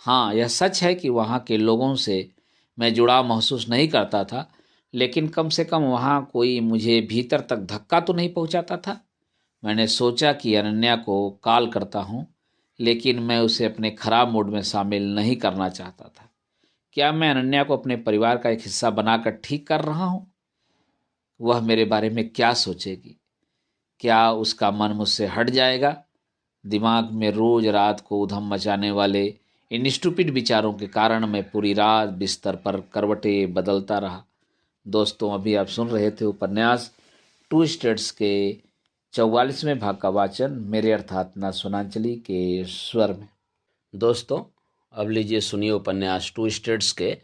हाँ, यह सच है कि वहाँ के लोगों से मैं जुड़ाव महसूस नहीं करता था, लेकिन कम से कम वहाँ कोई मुझे भीतर तक धक्का तो नहीं पहुँचाता था। मैंने सोचा कि अनन्या को कॉल करता हूँ, लेकिन मैं उसे अपने खराब मूड में शामिल नहीं करना चाहता था। क्या मैं अनन्या को अपने परिवार का एक हिस्सा बनाकर ठीक कर रहा हूँ? वह मेरे बारे में क्या सोचेगी? क्या उसका मन मुझसे हट जाएगा? दिमाग में रोज रात को उधम मचाने वाले इन स्टूपिड विचारों के कारण मैं पूरी रात बिस्तर पर करवटें बदलता रहा। दोस्तों, अभी आप सुन रहे थे उपन्यास टू स्टेट्स के 44वें भाग का वाचन मेरे अर्थात ना सोनांचली के स्वर में। दोस्तों, अब लीजिए सुनिए उपन्यास टू स्टेट्स के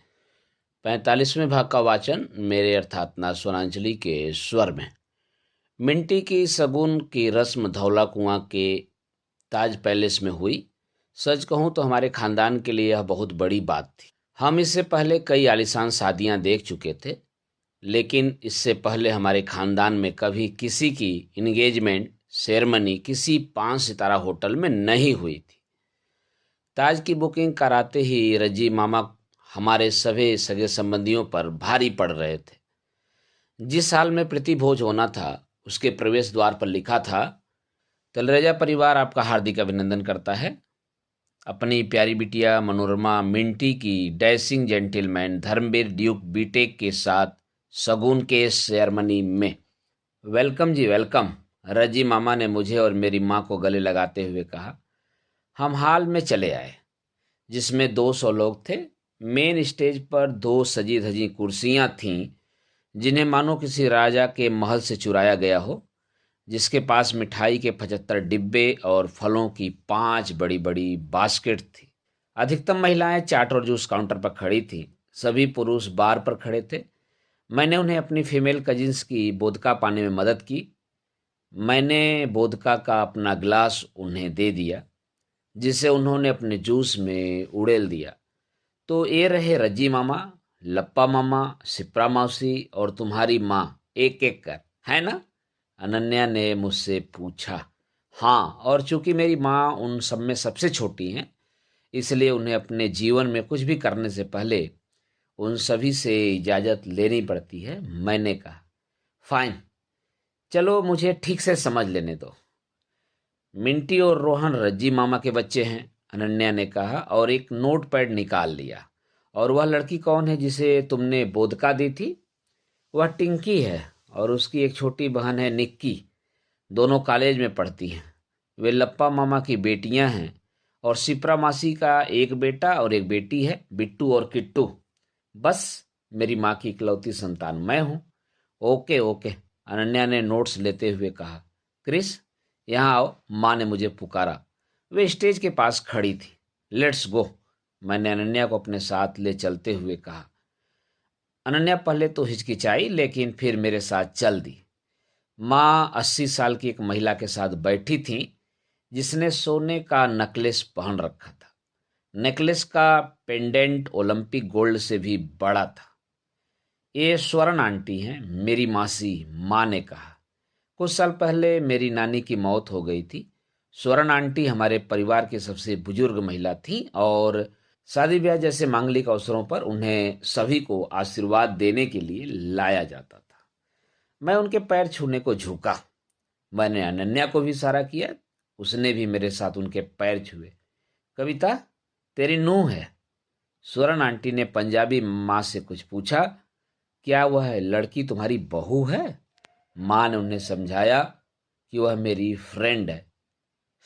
45वें भाग का वाचन मेरे अर्थात ना सोनांचली के स्वर में। मिंटी की शगुन की रस्म धौला कुआं के ताज पैलेस में हुई। सच कहूं तो हमारे खानदान के लिए यह बहुत बड़ी बात थी। हम इससे पहले कई आलीशान शादियां देख चुके थे, लेकिन इससे पहले हमारे खानदान में कभी किसी की इंगेजमेंट सेरेमनी किसी 5 सितारा होटल में नहीं हुई थी। ताज की बुकिंग कराते ही रजी मामा हमारे सभी सगे संबंधियों पर भारी पड़ रहे थे। जिस हाल में प्रीति भोज होना था, उसके प्रवेश द्वार पर लिखा था, तलरेजा परिवार आपका हार्दिक अभिनंदन करता है। अपनी प्यारी बिटिया मनोरमा मिंटी की dashing gentleman Dharamvir Duke BTech के साथ शगुन के सेरेमनी में। वेलकम जी, वेलकम, रजी मामा ने मुझे और मेरी माँ को गले लगाते हुए कहा। हम हाल में चले आए, जिसमें 200 लोग थे। मेन स्टेज पर 2 सजी धजी कुर्सियां थीं, जिन्हें मानो किसी राजा के महल से चुराया गया हो, जिसके पास मिठाई के 75 डिब्बे और फलों की 5 बड़ी बड़ी बास्केट थी। अधिकतम महिलाएं चाट और जूस काउंटर पर खड़ी थी। सभी पुरुष बार पर खड़े थे। मैंने उन्हें अपनी फीमेल कजिन्स की वोदका पाने में मदद की। मैंने वोदका का अपना गिलास उन्हें दे दिया, जिसे उन्होंने अपने जूस में उड़ेल दिया। तो ये रहे रज्जी मामा, लप्पा मामा, सिप्रा मौसी और तुम्हारी माँ, एक एक कर, है ना? अनन्या ने मुझसे पूछा। हाँ, और चूंकि मेरी माँ उन सब में सबसे छोटी हैं, इसलिए उन्हें अपने जीवन में कुछ भी करने से पहले उन सभी से इजाज़त लेनी पड़ती है, मैंने कहा। फाइन, चलो मुझे ठीक से समझ लेने दो। मिंटी और रोहन रज्जी मामा के बच्चे हैं, अनन्या ने कहा और एक नोटपैड निकाल लिया। और वह लड़की कौन है जिसे तुमने बोदका दी थी? वह टिंकी है, और उसकी एक छोटी बहन है निक्की। दोनों कॉलेज में पढ़ती हैं। वे लप्पा मामा की बेटियां हैं, और सिप्रा मासी का एक बेटा और एक बेटी है, बिट्टू और किट्टू। बस मेरी माँ की इकलौती संतान मैं हूँ। ओके ओके, अनन्या ने नोट्स लेते हुए कहा। क्रिस, यहाँ आओ, माँ ने मुझे पुकारा। वे स्टेज के पास खड़ी थी। लेट्स गो, मैंने अनन्या को अपने साथ ले चलते हुए कहा। अनन्या पहले तो हिचकिचाई, लेकिन फिर मेरे साथ चल दी। माँ 80 साल की एक महिला के साथ बैठी थी जिसने सोने का नेकलेस पहन रखा था। नेकलेस का पेंडेंट ओलंपिक गोल्ड से भी बड़ा था। ये स्वर्ण आंटी हैं, मेरी मासी, माँ ने कहा। कुछ साल पहले मेरी नानी की मौत हो गई थी। स्वर्ण आंटी हमारे परिवार की सबसे बुजुर्ग महिला थी और शादी ब्याह जैसे मांगलिक अवसरों पर उन्हें सभी को आशीर्वाद देने के लिए लाया जाता था। मैं उनके पैर छूने को झुका। मैंने अनन्या को भी इशारा किया, उसने भी मेरे साथ उनके पैर छुए। कविता, तेरी नूंह है। स्वर्ण आंटी ने पंजाबी माँ से कुछ पूछा। क्या वह लड़की तुम्हारी बहू है? माँ ने उन्हें समझाया कि वह मेरी फ्रेंड है।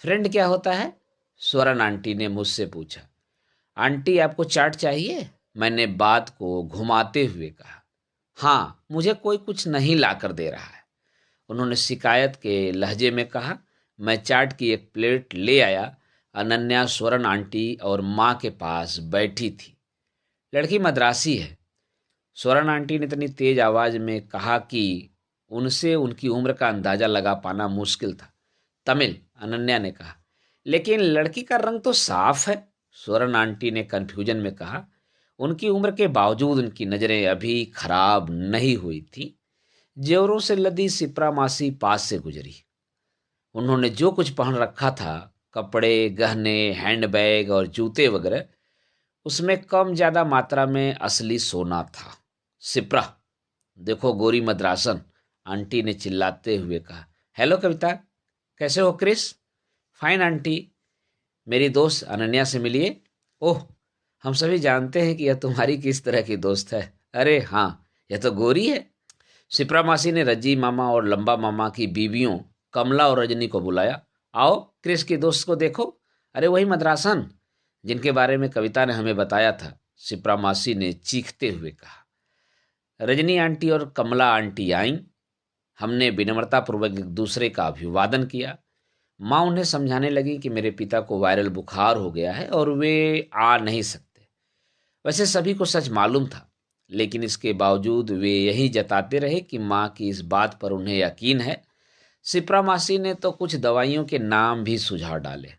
फ्रेंड क्या होता है? स्वर्ण आंटी ने मुझसे पूछा। आंटी, आपको चाट चाहिए? मैंने बात को घुमाते हुए कहा। हाँ, मुझे कोई कुछ नहीं लाकर दे रहा है, उन्होंने शिकायत के लहजे में कहा। मैं चाट की एक प्लेट ले आया। अनन्या स्वर्ण आंटी और माँ के पास बैठी थी। लड़की मद्रासी है, स्वर्ण आंटी ने इतनी तेज आवाज में कहा कि उनसे उनकी उम्र का अंदाजा लगा पाना मुश्किल था। तमिल, अनन्या ने कहा। लेकिन लड़की का रंग तो साफ है, स्वर्ण आंटी ने कंफ्यूजन में कहा। उनकी उम्र के बावजूद उनकी नजरें अभी खराब नहीं हुई थी। जेवरों से लदी सिप्रा मासी पास से गुजरी। उन्होंने जो कुछ पहन रखा था, कपड़े, गहने, हैंडबैग और जूते वगैरह, उसमें कम ज्यादा मात्रा में असली सोना था। सिप्रा, देखो गोरी मद्रासन, आंटी ने चिल्लाते हुए कहा। हेलो कविता, कैसे हो क्रिस? फाइन आंटी, मेरी दोस्त अनन्या से मिलिए। ओह, हम सभी जानते हैं कि यह तुम्हारी किस तरह की दोस्त है। अरे हाँ, यह तो गोरी है। सिप्रा मासी ने रज्जी मामा और लंबा मामा की बीवियों कमला और रजनी को बुलाया। आओ, क्रिस की दोस्त को देखो। अरे वही मद्रासन जिनके बारे में कविता ने हमें बताया था, सिप्रा मासी ने चीखते हुए कहा। रजनी आंटी और कमला आंटी आईं। हमने विनम्रतापूर्वक एक दूसरे का अभिवादन किया। माँ उन्हें समझाने लगी कि मेरे पिता को वायरल बुखार हो गया है और वे आ नहीं सकते। वैसे सभी को सच मालूम था, लेकिन इसके बावजूद वे यही जताते रहे कि माँ की इस बात पर उन्हें यकीन है। सिप्रा मासी ने तो कुछ दवाइयों के नाम भी सुझाव डाले।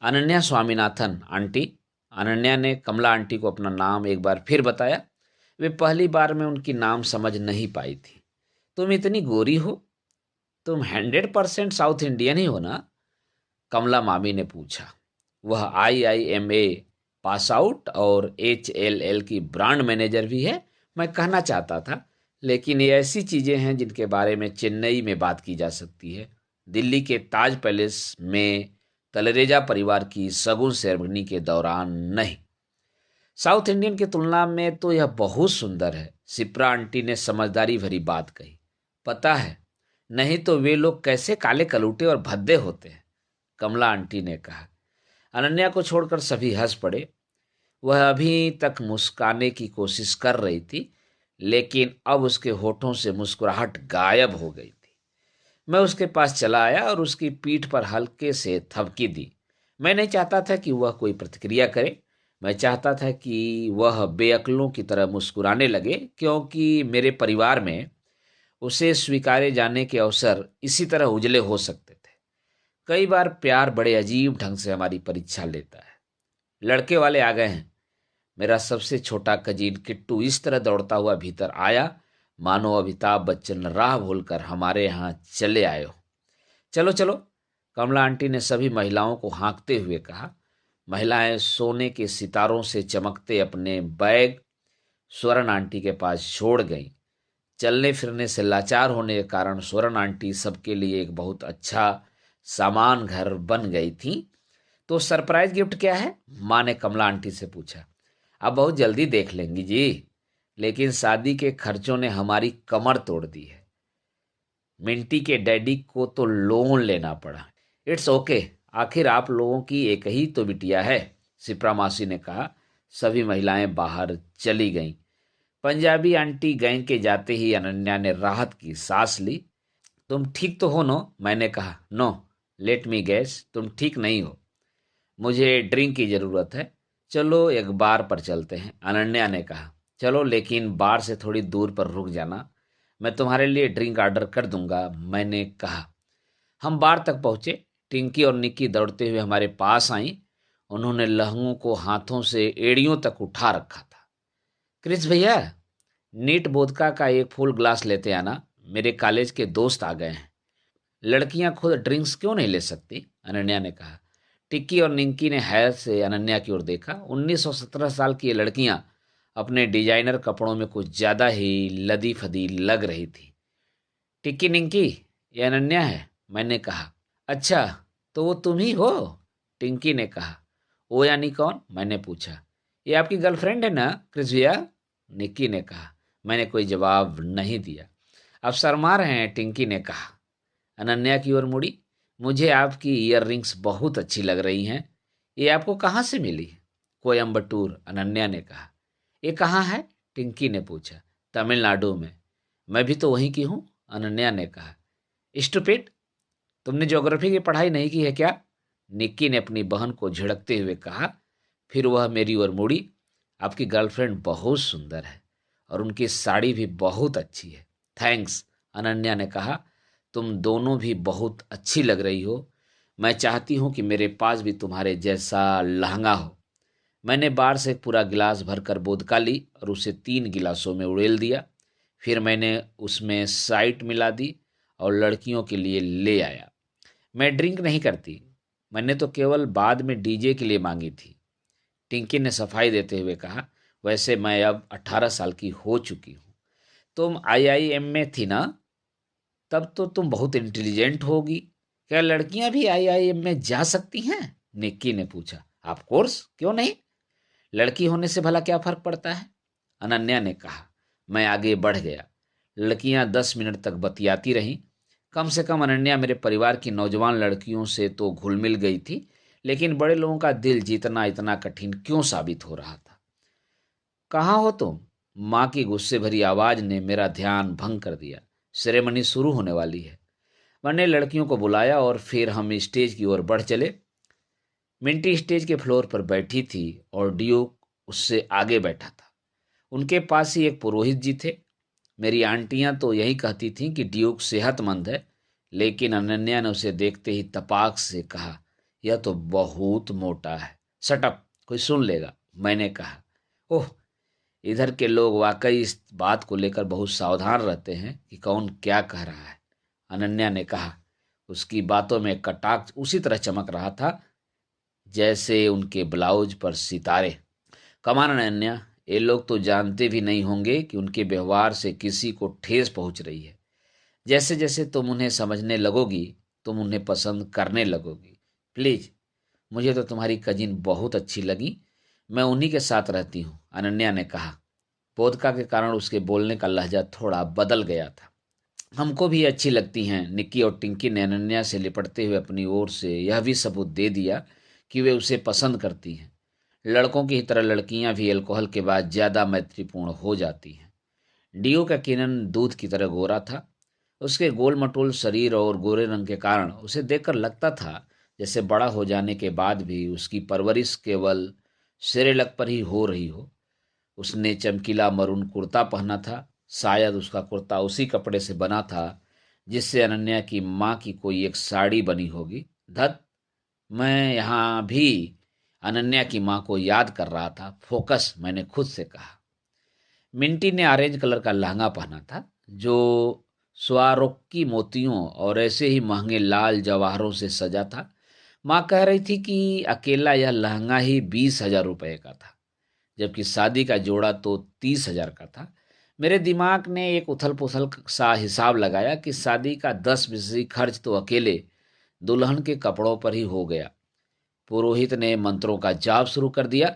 अनन्या स्वामीनाथन आंटी, अनन्या ने कमला आंटी को अपना नाम एक बार फिर बताया। वे पहली बार में उनकी नाम समझ नहीं पाई थी। तुम इतनी गोरी हो, तुम 100% साउथ इंडियन ही हो ना? कमला मामी ने पूछा। वह IIMA पास आउट और HLL की ब्रांड मैनेजर भी है। मैं कहना चाहता था, लेकिन ये ऐसी चीजें हैं जिनके बारे में चेन्नई में बात की जा सकती है, दिल्ली के ताज पैलेस में तलरेजा परिवार की शगुन सेरेमनी के दौरान नहीं। साउथ इंडियन की तुलना में तो यह बहुत सुंदर है, सिप्रा आंटी ने समझदारी भरी बात कही। पता है, नहीं तो वे लोग कैसे काले कलूटे और भद्दे होते हैं, कमला आंटी ने कहा। अनन्या को छोड़कर सभी हंस पड़े। वह अभी तक मुस्काने की कोशिश कर रही थी, लेकिन अब उसके होठों से मुस्कुराहट गायब हो गई थी। मैं उसके पास चला आया और उसकी पीठ पर हल्के से थपकी दी। मैं नहीं चाहता था कि वह कोई प्रतिक्रिया करे। मैं चाहता था कि वह बेअक्लों की तरह मुस्कुराने लगे, क्योंकि मेरे परिवार में उसे स्वीकारे जाने के अवसर इसी तरह उजले हो सकते थे। कई बार प्यार बड़े अजीब ढंग से हमारी परीक्षा लेता है। लड़के वाले आ गए हैं। मेरा सबसे छोटा कजीन किट्टू इस तरह दौड़ता हुआ भीतर आया, मानो अमिताभ बच्चन राह भूलकर हमारे यहाँ चले आए हो। चलो चलो, कमला आंटी ने सभी महिलाओं को हाँकते हुए कहा। महिलाएं सोने के सितारों से चमकते अपने बैग स्वर्ण आंटी के पास छोड़ गईं। चलने फिरने से लाचार होने के कारण स्वर्ण आंटी सबके लिए एक बहुत अच्छा सामान घर बन गई थी। तो सरप्राइज गिफ्ट क्या है? माँ ने कमला आंटी से पूछा। अब बहुत जल्दी देख लेंगी जी, लेकिन शादी के खर्चों ने हमारी कमर तोड़ दी है। मिंटी के डैडी को तो लोन लेना पड़ा। इट्स ओके, आखिर आप लोगों की एक ही तो बिटिया है, सिप्रा मासी ने कहा। सभी महिलाएं बाहर चली गईं। पंजाबी आंटी गैंग के जाते ही अनन्या ने राहत की सांस ली। तुम ठीक तो हो नो? मैंने कहा। नो, लेट मी गैस, तुम ठीक नहीं हो। मुझे ड्रिंक की जरूरत है। चलो एक बार पर चलते हैं, अनन्या ने कहा। चलो, लेकिन बार से थोड़ी दूर पर रुक जाना, मैं तुम्हारे लिए ड्रिंक ऑर्डर कर दूंगा, मैंने कहा। हम बार तक पहुंचे। टिंकी और निक्की दौड़ते हुए हमारे पास आईं। उन्होंने लहंगों को हाथों से एड़ियों तक उठा रखा था। क्रिस भैया, नीट वोदका का एक फुल ग्लास लेते आना, मेरे कॉलेज के दोस्त आ गए हैं। लड़कियां खुद ड्रिंक्स क्यों नहीं ले सकती? अनन्या ने कहा। टिक्की और निंकी ने हैरत से अनन्या की ओर देखा। 19 और 17 साल की ये लड़कियां अपने डिजाइनर कपड़ों में कुछ ज्यादा ही लदी फदी लग रही थी। टिक्की, निंकी, ये अनन्या है, मैंने कहा। अच्छा, तो वो तुम ही हो? टिंकी ने कहा। वो यानी कौन? मैंने पूछा। ये आपकी गर्लफ्रेंड है ना क्रिस भैया? निक्की ने कहा। मैंने कोई जवाब नहीं दिया। अब शर्मा रहे हैं? टिंकी ने कहा। अनन्या की ओर मुड़ी। मुझे आपकी ईयररिंग्स बहुत अच्छी लग रही हैं। ये आपको कहाँ से मिली? कोयम्बटूर, अनन्या ने कहा। ये कहाँ है? टिंकी ने पूछा। तमिलनाडु में। मैं भी तो वहीं की हूँ, अनन्या ने कहा। स्टूपिड, तुमने ज्योग्राफी की पढ़ाई नहीं की है क्या? निक्की ने अपनी बहन को झिड़कते हुए कहा। फिर वह मेरी ओर मुड़ी। आपकी गर्लफ्रेंड बहुत सुंदर है और उनकी साड़ी भी बहुत अच्छी है। थैंक्स, अनन्या ने कहा। तुम दोनों भी बहुत अच्छी लग रही हो। मैं चाहती हूँ कि मेरे पास भी तुम्हारे जैसा लहंगा हो। मैंने बार से एक पूरा गिलास भरकर वोदका ली और उसे 3 गिलासों में उड़ेल दिया। फिर मैंने उसमें साइट मिला दी और लड़कियों के लिए ले आया। मैं ड्रिंक नहीं करती, मैंने तो केवल बाद में डीजे के लिए मांगी थी, टिंकी ने सफाई देते हुए कहा। वैसे मैं अब 18 साल की हो चुकी हूँ। तुम आईआईएम में थी ना? तब तो तुम बहुत इंटेलिजेंट होगी। क्या लड़कियां भी आईआईएम में जा सकती हैं? निक्की ने पूछा। ऑफ कोर्स, क्यों नहीं? लड़की होने से भला क्या फर्क पड़ता है? अनन्या ने कहा। मैं आगे बढ़ गया। लड़कियां 10 मिनट तक बतियाती रहीं। कम से कम अनन्या मेरे परिवार की नौजवान लड़कियों से तो घुल मिल गई थी, लेकिन बड़े लोगों का दिल जीतना इतना कठिन क्यों साबित हो रहा था? कहाँ हो तुम? माँ की गुस्से भरी आवाज ने मेरा ध्यान भंग कर दिया। सेरेमनी शुरू होने वाली है। मैंने लड़कियों को बुलाया और फिर हम स्टेज की ओर बढ़ चले। मिंटी स्टेज के फ्लोर पर बैठी थी और ड्यूक उससे आगे बैठा था। उनके पास ही एक पुरोहित जी थे। मेरी आंटियां तो यही कहती थीं कि ड्यूक सेहतमंद है, लेकिन अनन्या ने उसे देखते ही तपाक से कहा, यह तो बहुत मोटा है। सटअप, कोई सुन लेगा, मैंने कहा। ओह, इधर के लोग वाकई इस बात को लेकर बहुत सावधान रहते हैं कि कौन क्या कह रहा है, अनन्या ने कहा। उसकी बातों में कटाक्ष उसी तरह चमक रहा था जैसे उनके ब्लाउज पर सितारे। कमान अनन्या, ये लोग तो जानते भी नहीं होंगे कि उनके व्यवहार से किसी को ठेस पहुंच रही है। जैसे जैसे तुम उन्हें समझने लगोगी, तुम उन्हें पसंद करने लगोगी। प्लीज, मुझे तो तुम्हारी कजिन बहुत अच्छी लगी, मैं उन्हीं के साथ रहती हूँ, अनन्या ने कहा। वोदका के कारण उसके बोलने का लहजा थोड़ा बदल गया था। हमको भी अच्छी लगती हैं, निक्की और टिंकी ने अनन्या से लिपटते हुए अपनी ओर से यह भी सबूत दे दिया कि वे उसे पसंद करती हैं। लड़कों की तरह लड़कियां भी अल्कोहल के बाद ज्यादा मैत्रीपूर्ण हो जाती हैं। डियो का किनन दूध की तरह गोरा था। उसके गोल मटोल शरीर और गोरे रंग के कारण उसे देखकर लगता था जैसे बड़ा हो जाने के बाद भी उसकी परवरिश केवल सिरेलक पर ही हो रही हो। उसने चमकीला मरून कुर्ता पहना था। शायद उसका कुर्ता उसी कपड़े से बना था जिससे अनन्या की माँ की कोई एक साड़ी बनी होगी। धत, मैं यहाँ भी अनन्या की माँ को याद कर रहा था। फोकस, मैंने खुद से कहा। मिंटी ने ऑरेंज कलर का लहंगा पहना था जो स्वारोक्की मोतियों और ऐसे ही महंगे लाल जवाहरों से सजा था। माँ कह रही थी कि अकेला यह लहंगा ही 20,000 रुपए का था, जबकि शादी का जोड़ा तो 30,000 का था। मेरे दिमाग ने एक उथल पुथल सा हिसाब लगाया कि शादी का 10% खर्च तो अकेले दुल्हन के कपड़ों पर ही हो गया। पुरोहित ने मंत्रों का जाप शुरू कर दिया।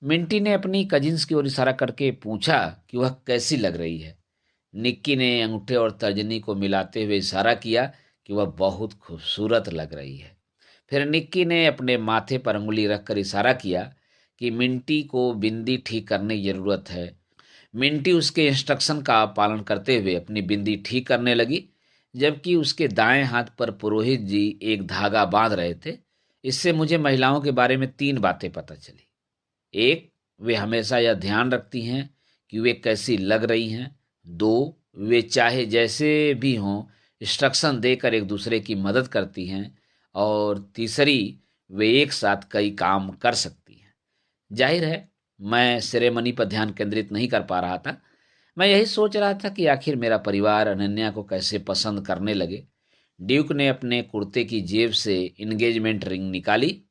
मिंटी ने अपनी कजिन्स की ओर इशारा करके पूछा कि वह कैसी लग रही है। निक्की ने अंगूठे और तर्जनी को मिलाते हुए इशारा किया कि वह बहुत खूबसूरत लग रही है। फिर निक्की ने अपने माथे पर अंगुली रखकर इशारा किया कि मिंटी को बिंदी ठीक करने की जरूरत है। मिंटी उसके इंस्ट्रक्शन का पालन करते हुए अपनी बिंदी ठीक करने लगी, जबकि उसके दाएं हाथ पर पुरोहित जी एक धागा बांध रहे थे। इससे मुझे महिलाओं के बारे में 3 बातें पता चली। एक, वे हमेशा यह ध्यान रखती हैं कि वे कैसी लग रही हैं। दो, वे चाहे जैसे भी हों इंस्ट्रक्शन देकर एक दूसरे की मदद करती हैं। और तीसरी, वे एक साथ कई काम कर सकती हैं। जाहिर है, मैं सेरेमनी पर ध्यान केंद्रित नहीं कर पा रहा था। मैं यही सोच रहा था कि आखिर मेरा परिवार अनन्या को कैसे पसंद करने लगे। ड्यूक ने अपने कुर्ते की जेब से इंगेजमेंट रिंग निकाली।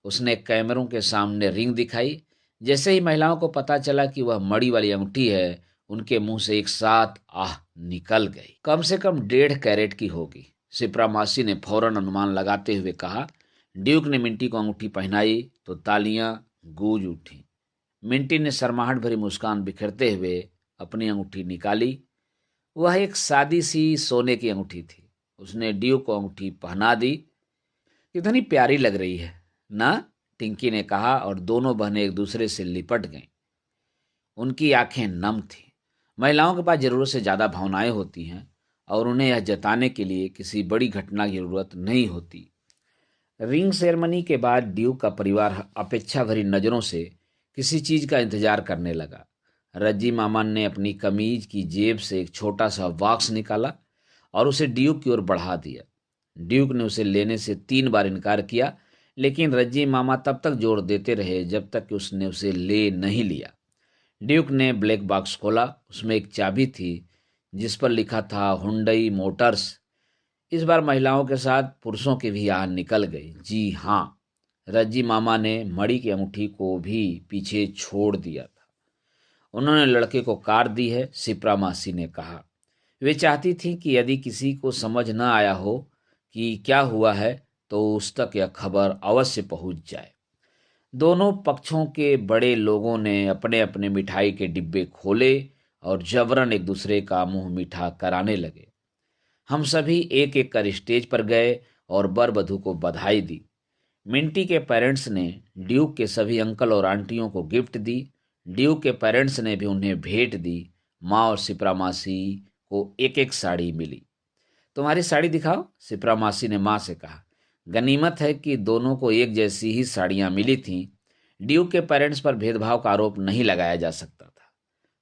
उसने कैमरों के सामने रिंग दिखाई। जैसे ही महिलाओं को पता चला कि वह मड़ी वाली अंगूठी है, उनके मुंह से एक साथ आह निकल गई। कम से कम 1.5 कैरेट की होगी, सिप्रा मासी ने फौरन अनुमान लगाते हुए कहा। ड्यूक ने मिंटी को अंगूठी पहनाई तो तालियां गूंज उठी। मिंटी ने शर्माहट भरी मुस्कान बिखेरते हुए अपनी अंगूठी निकाली। वह एक सादी सी सोने की अंगूठी थी। उसने ड्यूक को अंगूठी पहना दी। कितनी प्यारी लग रही है ना, टिंकी ने कहा और दोनों बहनें एक दूसरे से लिपट गईं। उनकी आंखें नम थीं। महिलाओं के पास जरूरत से ज्यादा भावनाएं होती हैं और उन्हें यह जताने के लिए किसी बड़ी घटना की जरूरत नहीं होती। रिंग सेरेमनी के बाद ड्यूक का परिवार अपेक्षा भरी नजरों से किसी चीज का इंतजार करने लगा। रज्जी मामा ने अपनी कमीज की जेब से एक छोटा सा बॉक्स निकाला और उसे ड्यूक की ओर बढ़ा दिया। ड्यूक ने उसे लेने से 3 बार इनकार किया, लेकिन रज्जी मामा तब तक जोर देते रहे जब तक कि उसने उसे ले नहीं लिया। ड्यूक ने ब्लैक बॉक्स खोला। उसमें एक चाबी थी जिस पर लिखा था हुंडई मोटर्स। इस बार महिलाओं के साथ पुरुषों की भी आह निकल गई। जी हाँ, रज्जी मामा ने मड़ी की अंगूठी को भी पीछे छोड़ दिया था। उन्होंने लड़के को कार दी है, सिप्रा मासी ने कहा। वे चाहती थी कि यदि किसी को समझ न आया हो कि क्या हुआ है तो उस तक यह खबर अवश्य पहुंच जाए। दोनों पक्षों के बड़े लोगों ने अपने अपने मिठाई के डिब्बे खोले और जबरन एक दूसरे का मुंह मीठा कराने लगे। हम सभी एक एक कर स्टेज पर गए और वर वधू को बधाई दी। मिंटी के पेरेंट्स ने ड्यूक के सभी अंकल और आंटियों को गिफ्ट दी। ड्यूक के पेरेंट्स ने भी उन्हें भेंट दी। माँ और सिप्रा मासी को एक एक साड़ी मिली। तुम्हारी साड़ी दिखाओ, सिप्रा मासी ने माँ से कहा। गनीमत है कि दोनों को एक जैसी ही साड़ियाँ मिली थीं। ड्यूक के पेरेंट्स पर भेदभाव का आरोप नहीं लगाया जा सकता था।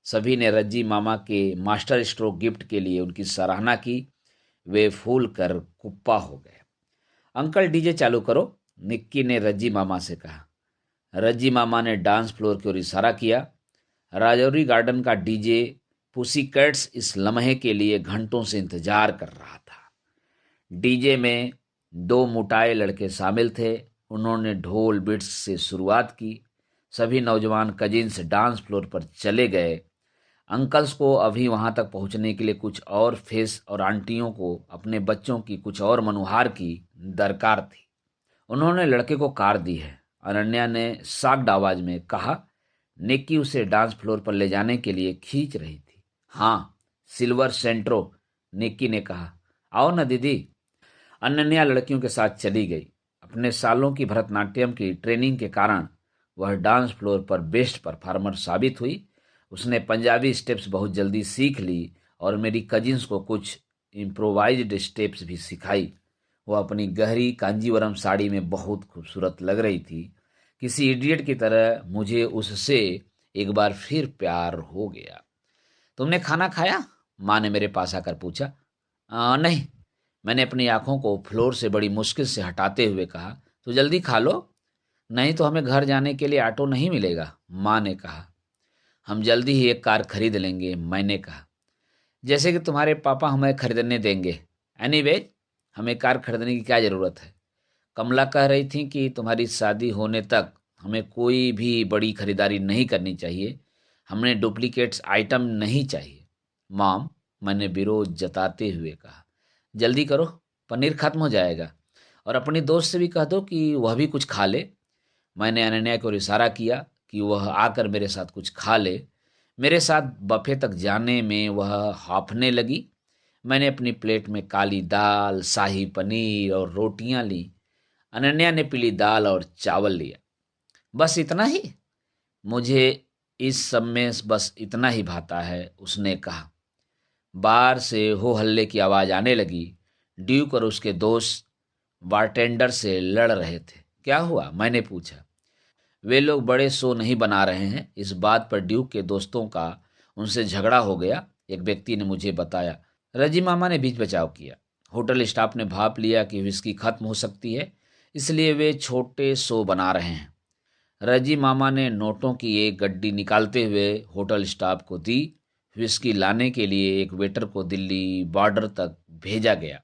सभी ने रज्जी मामा के मास्टर स्ट्रोक गिफ्ट के लिए उनकी सराहना की। वे फूल कर कुप्पा हो गए। अंकल, डीजे चालू करो, निक्की ने रज्जी मामा से कहा। रज्जी मामा ने डांस फ्लोर की ओर इशारा किया। राजौरी गार्डन का डीजे पुसी कैट्स इस लम्हे के लिए घंटों से इंतजार कर रहा था। डीजे में 2 मोटाए लड़के शामिल थे। उन्होंने ढोल बिट्स से शुरुआत की। सभी नौजवान कजिन्स डांस फ्लोर पर चले गए। अंकल्स को अभी वहां तक पहुंचने के लिए कुछ और फेस और आंटियों को अपने बच्चों की कुछ और मनुहार की दरकार थी। उन्होंने लड़के को कार दी है, अनन्या ने साग्ड आवाज में कहा। निक्की उसे डांस फ्लोर पर ले जाने के लिए खींच रही थी। हाँ, सिल्वर सेंट्रो, निक्की ने कहा। आओ ना दीदी। अनन्या लड़कियों के साथ चली गई। अपने सालों की भरतनाट्यम की ट्रेनिंग के कारण वह डांस फ्लोर पर बेस्ट परफॉर्मर साबित हुई। उसने पंजाबी स्टेप्स बहुत जल्दी सीख ली और मेरी कजिन्स को कुछ इम्प्रोवाइज्ड स्टेप्स भी सिखाई। वह अपनी गहरी कांजीवरम साड़ी में बहुत खूबसूरत लग रही थी। किसी इडियट की तरह मुझे उससे एक बार फिर प्यार हो गया। तुमने खाना खाया? माँ ने मेरे पास आकर पूछा। नहीं, मैंने अपनी आंखों को फ्लोर से बड़ी मुश्किल से हटाते हुए कहा। तो जल्दी खा लो, नहीं तो हमें घर जाने के लिए ऑटो नहीं मिलेगा, माँ ने कहा। हम जल्दी ही एक कार खरीद लेंगे, मैंने कहा। जैसे कि तुम्हारे पापा हमें खरीदने देंगे। एनीवे, हमें कार खरीदने की क्या ज़रूरत है? कमला कह रही थी कि तुम्हारी शादी होने तक हमें कोई भी बड़ी खरीदारी नहीं करनी चाहिए। हमने डुप्लीकेट्स आइटम नहीं चाहिए। मॉम, मैंने विरोध जताते हुए कहा। जल्दी करो, पनीर खत्म हो जाएगा। और अपनी दोस्त से भी कह दो कि वह भी कुछ खा ले। मैंने अनन्या को इशारा किया कि वह आकर मेरे साथ कुछ खा ले। मेरे साथ बफे तक जाने में वह हाँफने लगी। मैंने अपनी प्लेट में काली दाल, शाही पनीर और रोटियां ली। अनन्या ने पीली दाल और चावल लिया। बस इतना ही? मुझे इस सब में बस इतना ही भाता है, उसने कहा। बाहर से हो हल्ले की आवाज़ आने लगी। ड्यूक और उसके दोस्त बारटेंडर से लड़ रहे थे। क्या हुआ? मैंने पूछा। वे लोग बड़े शो नहीं बना रहे हैं। इस बात पर ड्यूक के दोस्तों का उनसे झगड़ा हो गया, एक व्यक्ति ने मुझे बताया। रजी मामा ने बीच बचाव किया। होटल स्टाफ ने भाप लिया कि विस्की खत्म हो सकती है, इसलिए वे छोटे शो बना रहे हैं। रजी मामा ने नोटों की एक गड्डी निकालते हुए होटल स्टाफ को दी। विस्की लाने के लिए एक वेटर को दिल्ली बॉर्डर तक भेजा गया।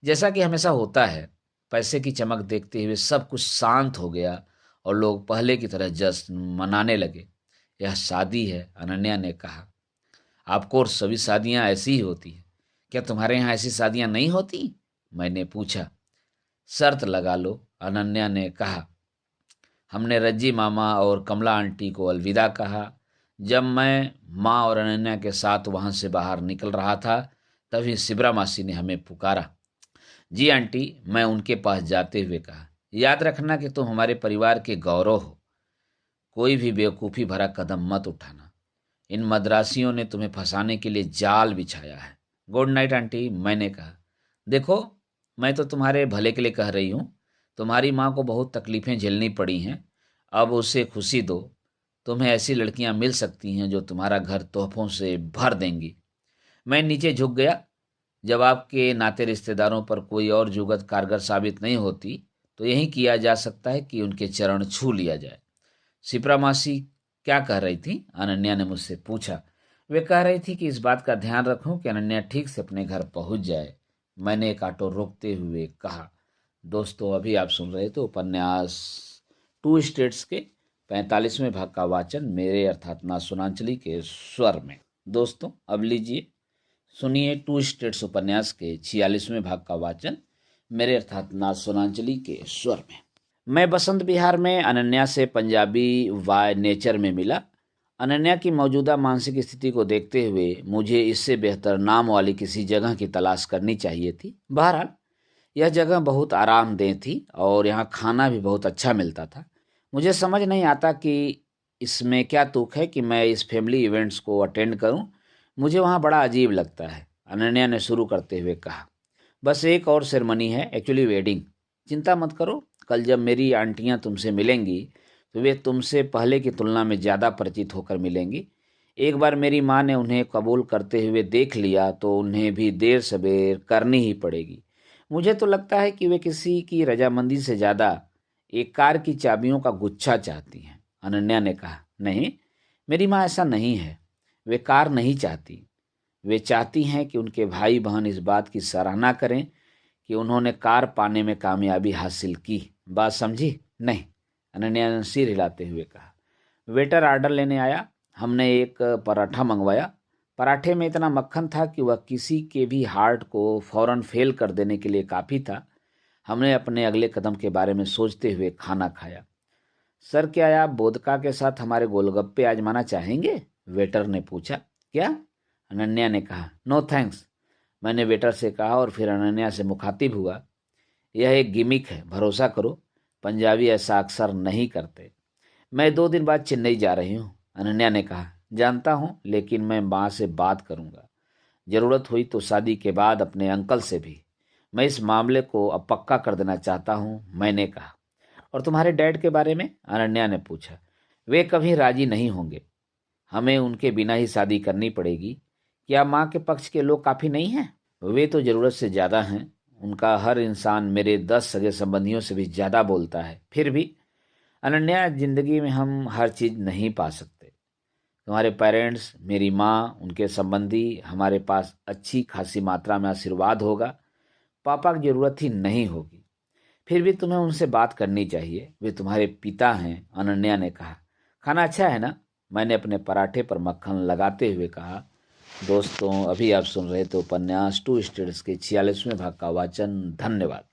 जैसा कि हमेशा होता है, पैसे की चमक देखते हुए सब कुछ शांत हो गया और लोग पहले की तरह जश्न मनाने लगे। यह शादी है, अनन्या ने कहा। आपको सभी शादियां ऐसी ही होती हैं। क्या तुम्हारे यहाँ ऐसी शादियां नहीं होती? मैंने पूछा। शर्त लगा लो, अनन्या ने कहा। हमने रज्जी मामा और कमला आंटी को अलविदा कहा। जब मैं माँ और अनन्या के साथ वहाँ से बाहर निकल रहा था, तभी सिब्रा मासी ने हमें पुकारा। जी आंटी, मैं उनके पास जाते हुए कहा। याद रखना कि तुम हमारे परिवार के गौरव हो। कोई भी बेवकूफ़ी भरा कदम मत उठाना। इन मद्रासियों ने तुम्हें फंसाने के लिए जाल बिछाया है। गुड नाइट आंटी, मैंने कहा। देखो, मैं तो तुम्हारे भले के लिए कह रही हूँ। तुम्हारी माँ को बहुत तकलीफ़ें झेलनी पड़ी हैं, अब उसे खुशी दो। तुम्हें ऐसी लड़कियाँ मिल सकती हैं जो तुम्हारा घर तोहफों से भर देंगी। मैं नीचे झुक गया। जब आपके नाते रिश्तेदारों पर कोई और जुगत कारगर साबित नहीं होती, तो यही किया जा सकता है कि उनके चरण छू लिया जाए। शिप्रा मासी क्या कह रही थी? अनन्या ने मुझसे पूछा। वे कह रही थी कि इस बात का ध्यान रखूं कि अनन्या ठीक से अपने घर पहुंच जाए। मैंने एक ऑटो रोकते हुए कहा। दोस्तों, अभी आप सुन रहे थे उपन्यास टू स्टेट्स के 45वें भाग का वाचन मेरे अर्थात ना सुनांचली के स्वर में। दोस्तों, अब लीजिए सुनिए टू स्टेट्स उपन्यास के 46वें भाग का वाचन मेरे अर्थात ना सोनांचली के स्वर में। मैं बसंत विहार में अनन्या से पंजाबी वाय नेचर में मिला। अनन्या की मौजूदा मानसिक स्थिति को देखते हुए मुझे इससे बेहतर नाम वाली किसी जगह की तलाश करनी चाहिए थी। बहरहाल, यह जगह बहुत आरामदेह थी और यहाँ खाना भी बहुत अच्छा मिलता था। मुझे समझ नहीं आता कि इसमें क्या तुक है कि मैं इस फैमिली इवेंट्स को अटेंड करूं। मुझे वहाँ बड़ा अजीब लगता है, अनन्या ने शुरू करते हुए कहा। बस एक और सेरेमनी है, एक्चुअली वेडिंग। चिंता मत करो, कल जब मेरी आंटियाँ तुमसे मिलेंगी तो वे तुमसे पहले की तुलना में ज़्यादा परिचित होकर मिलेंगी। एक बार मेरी माँ ने उन्हें कबूल करते हुए देख लिया तो उन्हें भी देर सवेर करनी ही पड़ेगी। मुझे तो लगता है कि वे किसी की रजामंदी से ज़्यादा एक कार की चाबियों का गुच्छा चाहती हैं। अनन्या ने कहा। नहीं, मेरी माँ ऐसा नहीं है। वे कार नहीं चाहती। वे चाहती हैं कि उनके भाई बहन इस बात की सराहना करें कि उन्होंने कार पाने में कामयाबी हासिल की। बात समझी? नहीं, अनन्या ने सिर हिलाते हुए कहा। वेटर ऑर्डर लेने आया। हमने एक पराठा मंगवाया। पराठे में इतना मक्खन था कि वह किसी के भी हार्ट को फौरन फेल कर देने के लिए काफ़ी था। हमने अपने अगले कदम के बारे में सोचते हुए खाना खाया। सर, क्या आप वोदका के साथ हमारे गोलगप्पे आजमाना चाहेंगे? वेटर ने पूछा। क्या? अनन्या ने कहा। नो थैंक्स, मैंने वेटर से कहा और फिर अनन्या से मुखातिब हुआ। यह एक गिमिक है, भरोसा करो, पंजाबी ऐसा अक्सर नहीं करते। मैं 2 दिन बाद चेन्नई जा रही हूँ, अनन्या ने कहा। जानता हूँ, लेकिन मैं माँ से बात करूँगा। ज़रूरत हुई तो शादी के बाद अपने अंकल से भी। मैं इस मामले को अब पक्का कर देना चाहता हूँ, मैंने कहा। और तुम्हारे डैड के बारे में? अनन्या ने पूछा। वे कभी राजी नहीं होंगे। हमें उनके बिना ही शादी करनी पड़ेगी। क्या माँ के पक्ष के लोग काफ़ी नहीं हैं? वे तो ज़रूरत से ज़्यादा हैं। उनका हर इंसान मेरे 10 सगे संबंधियों से भी ज़्यादा बोलता है। फिर भी अनन्या, ज़िंदगी में हम हर चीज़ नहीं पा सकते। तुम्हारे पेरेंट्स, मेरी माँ, उनके संबंधी, हमारे पास अच्छी खासी मात्रा में आशीर्वाद होगा। पापा की ज़रूरत ही नहीं होगी। फिर भी तुम्हें उनसे बात करनी चाहिए, वे तुम्हारे पिता हैं, अनन्या ने कहा। खाना अच्छा है ना? मैंने अपने पराठे पर मक्खन लगाते हुए कहा। दोस्तों, अभी आप सुन रहे थे उपन्यास टू स्टेट्स के 46वें भाग का वाचन। धन्यवाद।